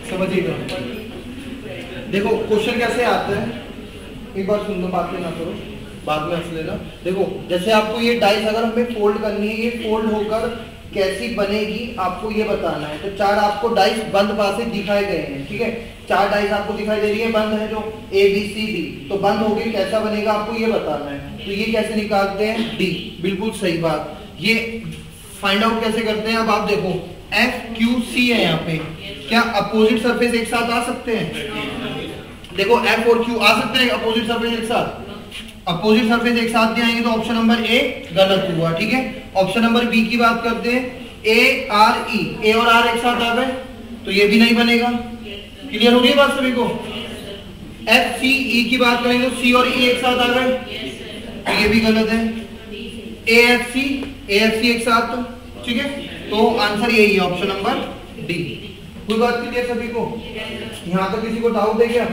समझिएगा। देखो क्वेश्चन कैसे आता है, एक बार सुन लो, बातें ना करो, बाद में हंस लेना। देखो जैसे आपको ये डाइस अगर हमें फोल्ड करनी है, ये फोल्ड होकर कैसी बनेगी आपको ये बताना है। तो चार आपको डाइस बंद पासे दिखाए गए हैं, ठीक है। चार डाइस आपको दिखाई दे रही है, बंद है जो ए बी सी डी। तो बंद हो गई, कैसा बनेगा आपको ये बताना है। तो ये कैसे निकालते हैं? डी। बिल्कुल सही बात। ये फाइंड आउट कैसे करते हैं? अब आप देखो FQC है यहाँ पे, क्या अपोजिट सरफेस एक साथ आ सकते हैं? देखो F और Q आ सकते हैं अपोजिट सरफेस एक साथ? अपोजिट सरफेस एक साथ नहीं आएंगे तो ऑप्शन नंबर ए गलत हुआ, ठीक है। ऑप्शन नंबर बी की बात करते हैं, ARE, ए और आर एक साथ आ गए तो ये भी नहीं बनेगा। क्लियर हो रही है बात सभी को? FCE की बात करेंगे तो सी और ई एक साथ आ गए तो ये भी गलत है। AFC एक साथ, ठीक है, तो आंसर यही है ऑप्शन नंबर डी। कोई बात क्लियर सभी को? यहां तक किसी को डाउट है क्या?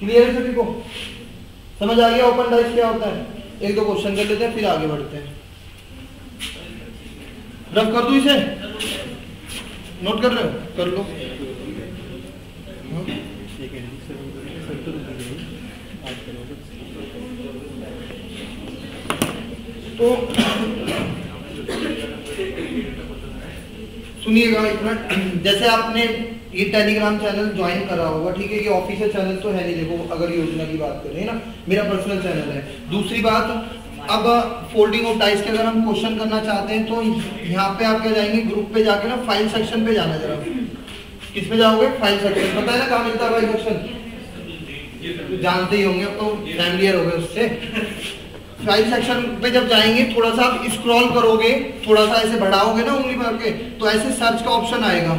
क्लियर है सभी को? समझ आ गया ओपन डाइस क्या होता है? एक दो क्वेश्चन कर लेते हैं फिर आगे बढ़ते हैं। रफ कर दूं इसे? नोट कर रहे हो? कर लो। तो सुनिएगा इतना, जैसे आपने ये टेलीग्राम चैनल ज्वाइन करा होगा, ठीक है, ये ऑफिशियल चैनल तो है नहीं, देखो अगर योजना की बात करें ना, मेरा पर्सनल चैनल है। दूसरी बात, अब फोल्डिंग ऑफ डाइस के अगर हम क्वेश्चन करना चाहते हैं तो यहाँ पे आप क्या जाएंगे, ग्रुप पे जाके ना फाइल सेक्शन पे जाना। जरा किस पे जाओगे? File section. पता है ना कहाँ मिलता है फाइल सेक्शन? जानते ही होंगे, अब तो फैमिलियर हो गए उससे। फाइल सेक्शन पे जब जाएंगे, थोड़ा सा आप स्क्रॉल करोगे, थोड़ा सा ऐसे बढ़ाओगे ना उंगली मार के, तो ऐसे सर्च का ऑप्शन आएगा।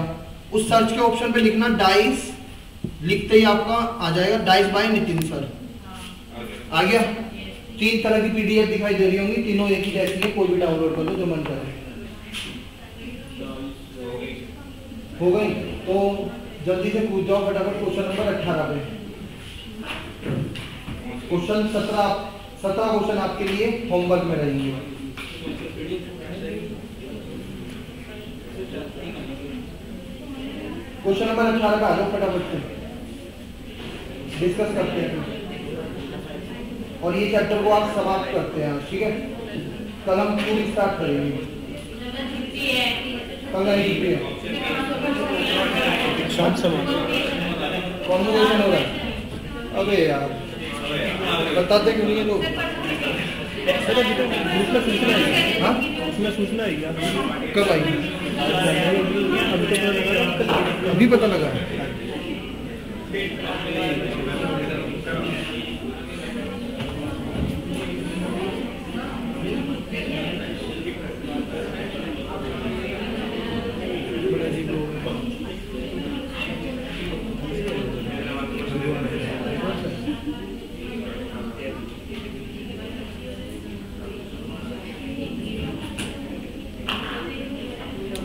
उस सर्च के ऑप्शन पे लिखना डाइस, लिखते ही आपका आ जाएगा डाइस बाय नितिन सर। आ गया? 3 तरह की PDF दिखाई दे रही होंगी, तीनों एक ही जैसी है, कोई भी डाउनलोड कर लो जो मन करे। हो गई? तो जल्दी से पूछ जाओ फटाफट क्वेश्चन नंबर 18 पे। क्वेश्चन 17 क्वेश्चन आपके लिए होमवर्क में रहेंगे। क्वेश्चन नंबर 18 का आ जाओ फटाफट से, डिस्कस करते हैं और ये चैप्टर को आप समाप्त करते हैं, ठीक है। कल हम पूरी स्टार्ट करेंगे। कल है शाम कॉन्वर्सेशन हो रहा है। अबे यार बताते क्यों नहीं लोग? सूचना आई कब आई? अभी पता लगा?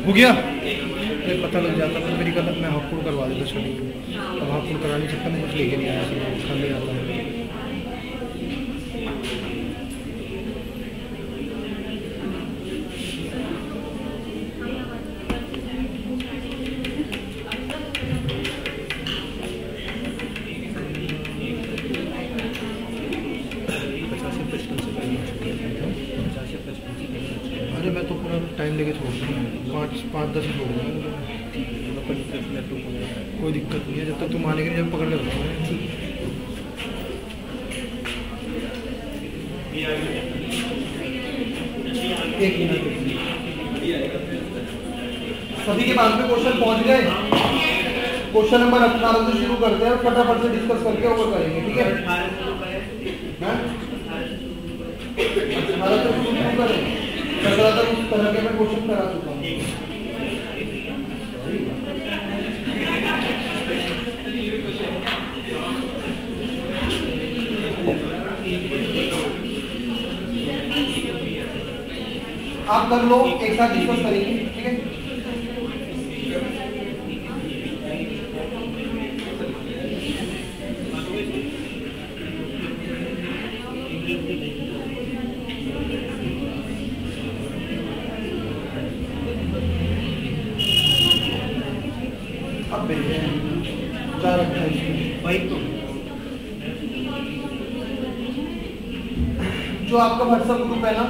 हो गया? मुझे पता लग जाता तो मेरी गलत, मैं हाफ फुल करवा देता स्टडी को। अब हाफ फुल करा नहीं सकता, मैं कुछ लेके नहीं आया, खा ले आता है। अरे मैं तो पूरा टाइम लेके छोड़ दूँगा, 5-10 छोड़ दूँगा, कोई दिक्कत नहीं है। जब तक तुम आने के लिए जब पकड़ के रखो। एक मिनट, सभी के पास में क्वेश्चन पहुंच गए? क्वेश्चन नंबर 18 से शुरू करते हैं, फटाफट से डिस्कस करके ओवर करेंगे, ठीक है? 18 तक शुरू करें, 17 तक उस तरह के मैं क्वेश्चन करा चुका हूँ। आप कर लो, एक साथ डिस्कस करेंगे, ठीक है? अब भेजे 4:28 बाइक तो जो आपका व्हाट्सएप ग्रुप है ना,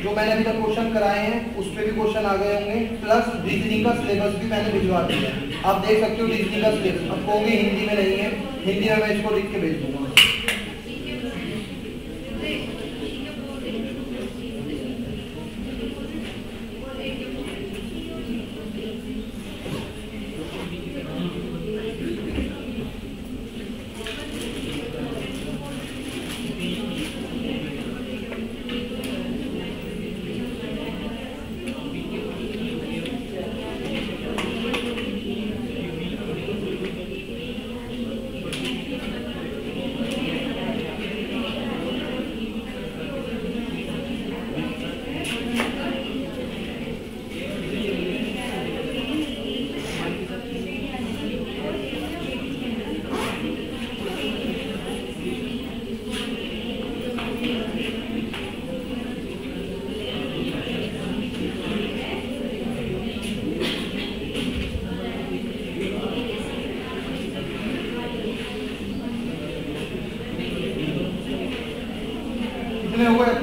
जो मैंने अभी तक क्वेश्चन कराए हैं उस पे भी क्वेश्चन आ गए होंगे, प्लस रीजनिंग का सिलेबस भी मैंने भिजवा दिया है। आप देख सकते हो रीजनिंग का सिलेबस। अब कहोगे हिंदी में नहीं है, हिंदी में मैं इसको लिख के भेज दूंगा।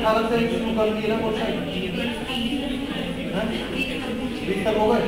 18 से शुरू कर दिए ना क्वेश्चन, 20 तक हो गए।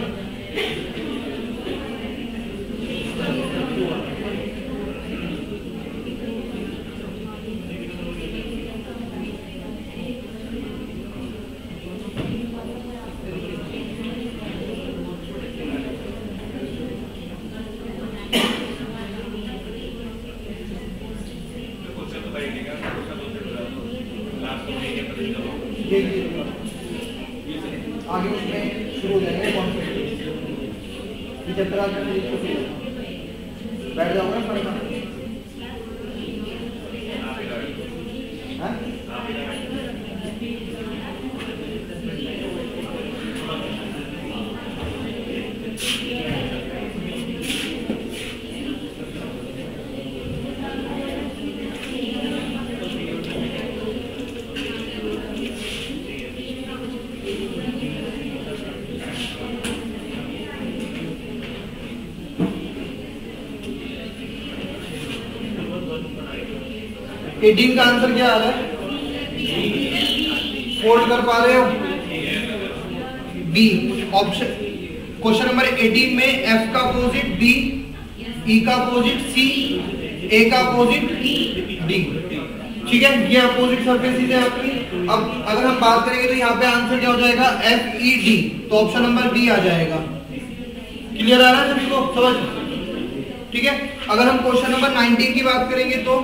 आगे उसमें शुरू हो जाएंगे कॉन्सेप्ट, बैठ जाओगे पढ़ना। एटीन का आंसर क्या आ रहा है? फोल्ड कर पा रहे हो? B option. क्वेश्चन नंबर 18 में एफ का अपोजिट बी, ई का अपोजिट सी, ए का अपोजिट डी। ठीक है, ये अपोजिट सरफेसेस है आपकी। अब अगर हम बात करेंगे तो यहाँ पे आंसर क्या हो जाएगा? एफ ई डी, तो ऑप्शन नंबर बी आ जाएगा। क्लियर आ रहा है सभी को? समझ? ठीक है, अगर हम क्वेश्चन नंबर 19 की बात करेंगे तो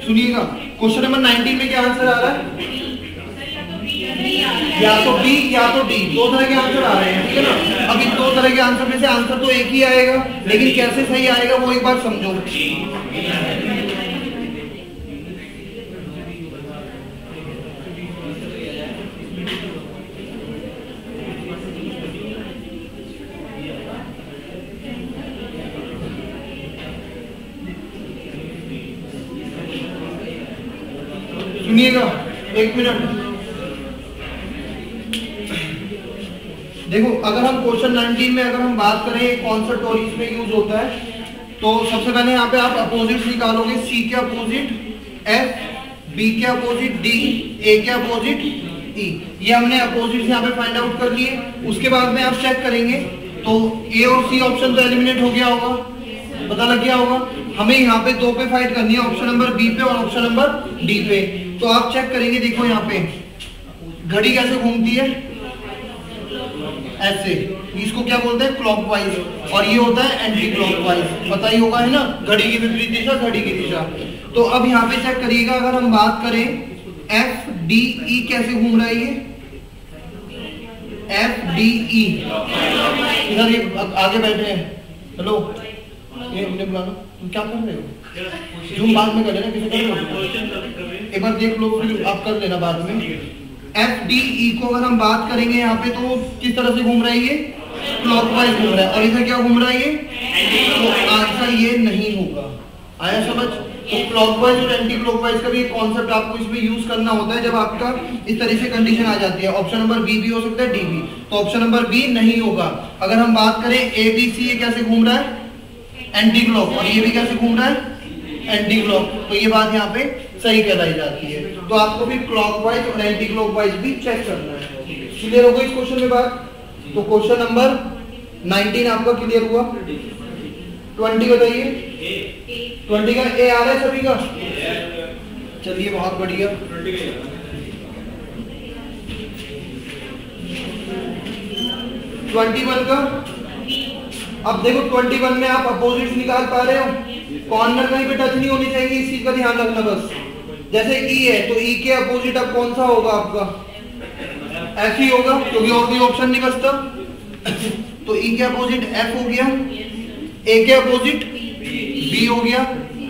सुनिएगा, क्वेश्चन नंबर 19 में क्या आंसर आ रहा है? या तो बी या तो डी, दो तरह के आंसर आ रहे हैं। ठीक है ना, अब इन दो तरह के आंसर में से आंसर तो एक ही आएगा, लेकिन कैसे सही आएगा वो एक बार समझो। सुनिएगा एक मिनट, देखो अगर हम क्वेश्चन 19 में अगर हम बात करें कॉन्सेप्ट और इसमें यूज होता है, तो सबसे पहले यहाँ पे आप अपोजिट निकालोगे। सी के अपोजिट एफ, बी के अपोजिट डी, ए के अपोजिट ई। ये हमने अपोजिट यहाँ पे फाइंड आउट कर लिए। उसके बाद में आप चेक करेंगे तो ए और सी ऑप्शन तो एलिमिनेट हो गया होगा, पता लग गया होगा। हमें यहाँ पे दो पे फाइट करनी है, ऑप्शन नंबर बी पे और ऑप्शन नंबर डी पे। तो आप चेक करेंगे, देखो यहाँ पे घड़ी कैसे घूमती है, ऐसे। इसको क्या बोलते हैं? क्लॉकवाइज, और ये होता है एंटी क्लॉकवाइज। पता ही होगा है ना, घड़ी की विपरीत दिशा, घड़ी की दिशा। तो अब यहाँ पे चेक करिएगा, अगर हम बात करें एफ डी ई कैसे घूम रहा है ये, एफ डी ई। इधर ये आगे बैठे हैं, हेलो ये हमने बुला लो, तुम क्या कर रहे हो? जूम बाद में कर लेना, किसी कर लो, एक बार देख लो, फिर आप कर लेना बाद में। एफ डी ई को अगर हम बात करेंगे यहाँ पे तो किस तरह से घूम रहा है ये? क्लॉकवाइज घूम रहा है। और इधर क्या घूम रहा है ये? तो आंसर ये नहीं होगा। आया समझ? तो क्लॉकवाइज और एंटी क्लॉकवाइज का भी एक कॉन्सेप्ट आपको इसमें यूज करना होता है जब आपका इस तरह से कंडीशन आ जाती है। ऑप्शन नंबर बी भी हो सकता है, डी भी, तो ऑप्शन नंबर बी नहीं होगा। अगर हम बात करें ए बी सी, ये कैसे घूम रहा है? एंटी क्लॉक, और ये भी कैसे घूम रहा है? Anti clock. तो ये बात यहाँ पे सही कहलाई जाती है। तो आपको भी क्लॉकवाइज और एंटी क्लॉकवाइज भी चेक करना है। क्लियर हो गई इस क्वेश्चन में बात? तो क्वेश्चन नंबर 19 आपका क्लियर हुआ। 20 बताइए, 20 का ए आ रहा है सभी का? चलिए बहुत बढ़िया। 21 का, अब देखो 21 में आप अपोजिट निकाल पा रहे हो, कॉर्नर कहीं पे टच नहीं होनी चाहिए, इस चीज का ध्यान रखना बस। जैसे ई है तो ई के अपोजिट अब कौन सा होगा आपका? एफ ही होगा, क्योंकि और कोई ऑप्शन नहीं बचता। तो ई के अपोजिट एफ हो गया, ए के अपोजिट बी हो गया,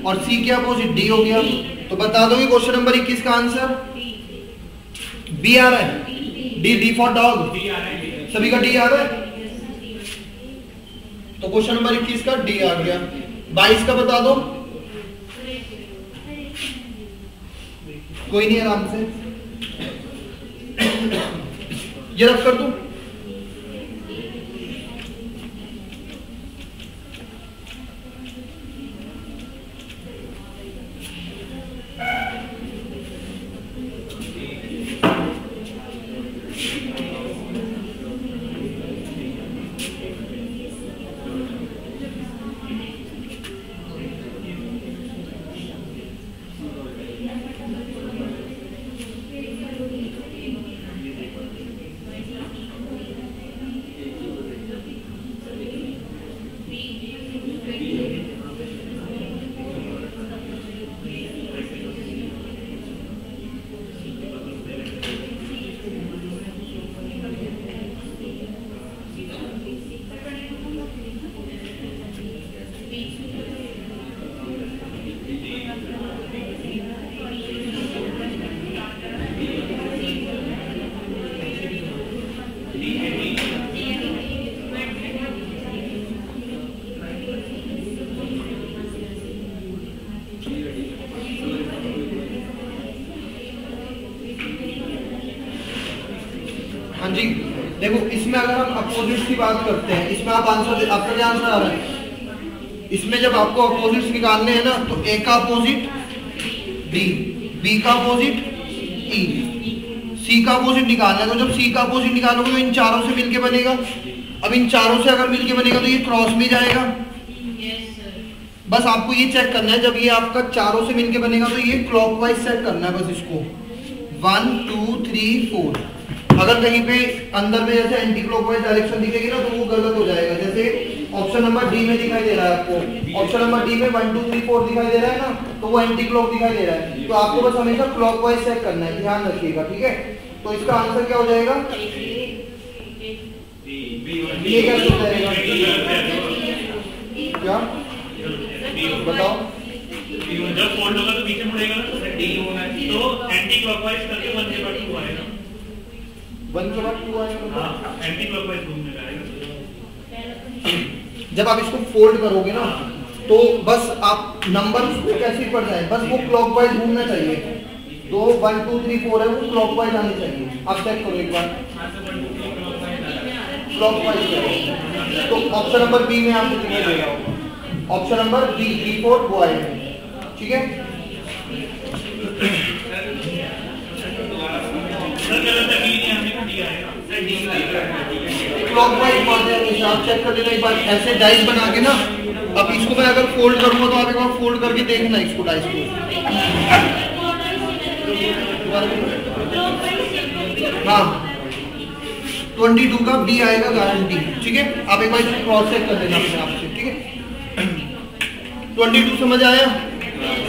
और सी के अपोजिट डी हो गया। तो बता दो कि क्वेश्चन नंबर 21 का आंसर बी आ रहा है। D, D for dog. सभी का डी आ रहा है? तो क्वेश्चन नंबर 21 का डी आ गया। 22 का बता दो। कोई नहीं, आराम से ये रफ कर दो। हाँ जी, देखो इसमें अगर हम अपोजिट्स की बात करते हैं, इसमें आप आंसर, आपका क्या आंसर आ रहा है? इसमें जब आपको अपोजिट्स निकालने हैं ना, तो ए का अपोजिट डी, बी का अपोजिट ई, सी का अपोजिट निकालना है। तो जब सी का अपोजिट निकालोगे तो इन चारों से मिलके बनेगा। अब इन चारों से अगर मिलके बनेगा तो ये क्रॉस में जाएगा। बस आपको ये चेक करना है, जब ये आपका चारों से मिलके बनेगा तो ये क्लॉकवाइज सेट करना है बस इसको, 1 2 3 4। अगर कहीं पे अंदर में जैसे एंटी क्लॉकवाइज डायरेक्शन दिखेगी ना तो वो गलत हो जाएगा। जैसे ऑप्शन नंबर डी में दिखाई दे रहा है आपको, ऑप्शन नंबर डी में 1 2 3 4 दिखाई दे रहा है ना, तो वो एंटी क्लॉक दिखाई दे रहा है। तो आपको बस हमेशा क्लॉकवाइज सेट करना है, ध्यान रखिएगा, ठीक है। तो इसका आंसर क्या हो जाएगा? ये क्या हो जाएगा? क्या बताओ? जब फोल्ड होगा तो पीछे मुड़ेगा ना, डी होना है तो एंटी क्लॉकवाइज करके 1 के बाद 2 आएगा। 1 के बाद 2 आएगा, हां एंटी क्लॉकवाइज घूमने जाएगा। जब आप इसको फोल्ड करोगे ना तो बस आप नंबर उसको कैसे पड़ जाए, बस वो क्लॉकवाइज घूमना चाहिए। तो 1 2 3 4 है वो क्लॉकवाइज आनी चाहिए। आप चेक करो एक बार, क्लॉकवाइज। तो ऑप्शन नंबर बी में आपको दिखाई दे रहा होगा, option number B, B4 boy, ठीक है। क्लॉकवाइज पढ़ते आप चेक कर लेना एक बार, ऐसे डाइस बना के ना। अब इसको मैं अगर फोल्ड करूंगा तो आप एक बार फोल्ड करके देखना इसको, डाइस को। हाँ 22 का बी आएगा गारंटी, ठीक है। आप एक बार इसको क्रॉस चेक कर लेना अपने आप से, ठीक है। 22 समझ आया?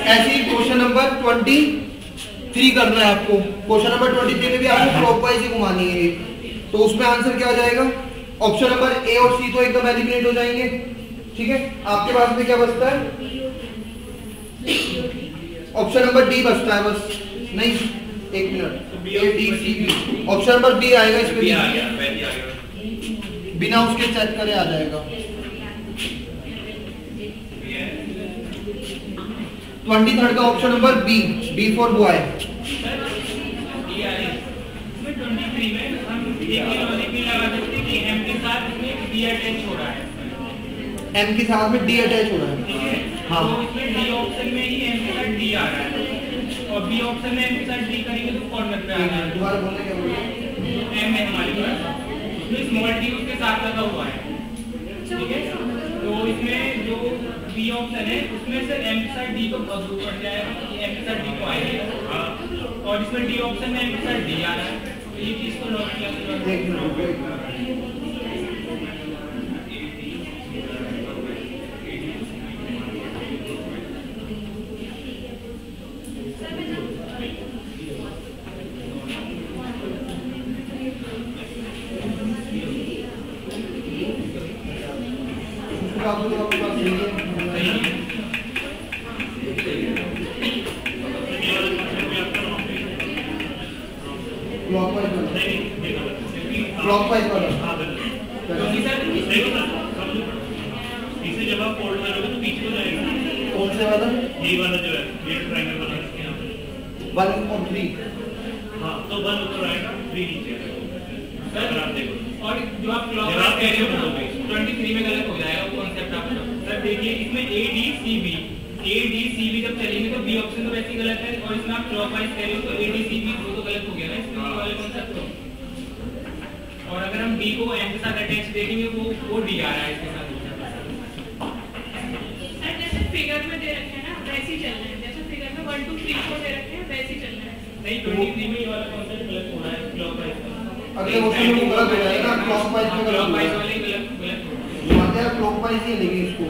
ऐसे ही क्वेश्चन नंबर 23 करना है आपको। क्वेश्चन नंबर 23 में भी आपको क्लॉकवाइज ही घुमानी है, तो उसमें आंसर क्या आ जाएगा? ऑप्शन नंबर ए और सी तो एकदम एलिमिनेट हो जाएंगे, ठीक है। आपके पास में क्या बचता है? ऑप्शन नंबर डी बचता है बस, नहीं एक minute, A D C B, option number B आएगा इसमें, बिना उसके चेक करे आ जाएगा। 23 का option number B, B4 boy. M के साथ में डी अटैच हो रहा है, हाँ। तो इसमें डी ऑप्शन में ही एम के साथ डी आ रहा है, और बी ऑप्शन में एम के साथ डी करेंगे तो कॉर्नर पे आ रहा है। दोबारा बोलने क्या बोल एम है हमारे पास, इसमें स्मॉल डी उसके साथ लगा हुआ है, ठीक है। तो इसमें जो बी ऑप्शन है उसमें से एम के साथ डी को बहुत दूर पड़ जाएगा, एम के साथ डी को आएगा, और इसमें डी ऑप्शन में एम के साथ डी आ रहा है, तो ये चीज को नोट किया। क्लॉकवाइज जब आप फोल्ड करोगे तो पीछे हो जाएगा। कौन से वाला? ये वाला जो है, ये ट्रायंगल वाला है यहाँ पे। 1 और 3। हाँ, तो 1 ऊपर आएगा, 3 नीचे आएगा। अगर आप देखो। और जो आप क्लॉकवाइज कह रहे हो ना 23 में गलत हो जाएगा वो कॉन्सेप्ट आपका। सर देखिए इसमें ADCB जब चलेंगे तो बी ऑप्शन तो वैसे ही गलत है, और इसमें आप क्लॉकवाइज कह रहे हो तो ADCB वो तो गलत हो गया ना इसमें वाले कॉन्सेप्ट तो। और अगर हम D को M के साथ अटैच देखेंगे वो D आ रहा है इसके साथ। सर जैसे फिगर में दे रखे हैं ना वैसे ही चलना है, जैसे फिगर में 1 2 3 4 दे रखे हैं वैसे ही चलना है। नहीं 23 में ये वाला कॉन्सेप्ट गलत हो रहा है क्लॉकवाइज का। अगले क्वेश्चन में गलत हो जाएगा ना, क्लॉकवाइज में गलत हो क्लॉकवाइज जाएगा। वाले गलत हो मानते हैं क्लॉकवाइज ही लेंगे इसको।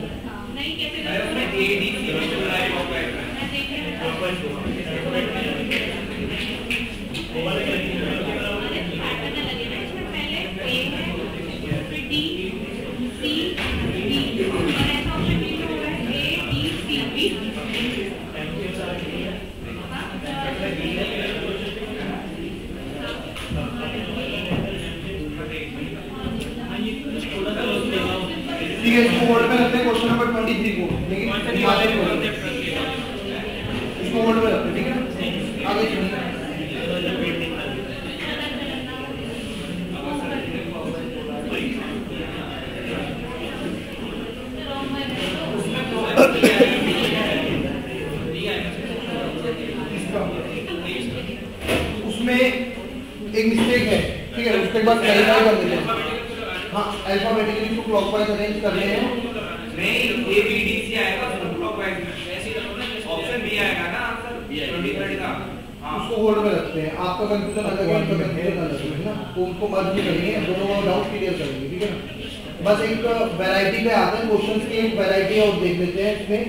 नहीं कैसे अरे उसमें ADCB चल रहा है क्लॉकवाइज में। मैं देखिए क्लॉकवाइज को। वो वाले क्या है? पैटर्न लगेगा इसमें पहले A है फिर D C D और ऐसा ऑप्शन भी होगा A D C B। ठीक है, इसको होल्ड में रखते हैं क्वेश्चन नंबर 23 को, लेकिन इसको होल्ड में रखते हैं, ठीक है ना? आगे चलिए। उसमें एक मिस्टेक है, ठीक है, उसके बाद क्लैरिफाई कर देते हैं। हाँ, अल्फाबेटिकली इसको क्लॉकवाइज अरेंज कर रहे हैं। नहीं ABDC आएगा क्लॉकवाइज में, ऐसे ही रखो ना ऑप्शन B आएगा ना आंसर 20 का। हाँ उसको होल्ड में रखते हैं, आपका कंफ्यूजन अलग है, इनका कंफ्यूजन अलग है ना, तो उनको मर्ज नहीं करेंगे, दोनों का डाउट क्लियर करेंगे, ठीक है ना? बस एक वैरायटी पे आते हैं क्वेश्चंस की, एक वैरायटी और देख लेते हैं इसमें।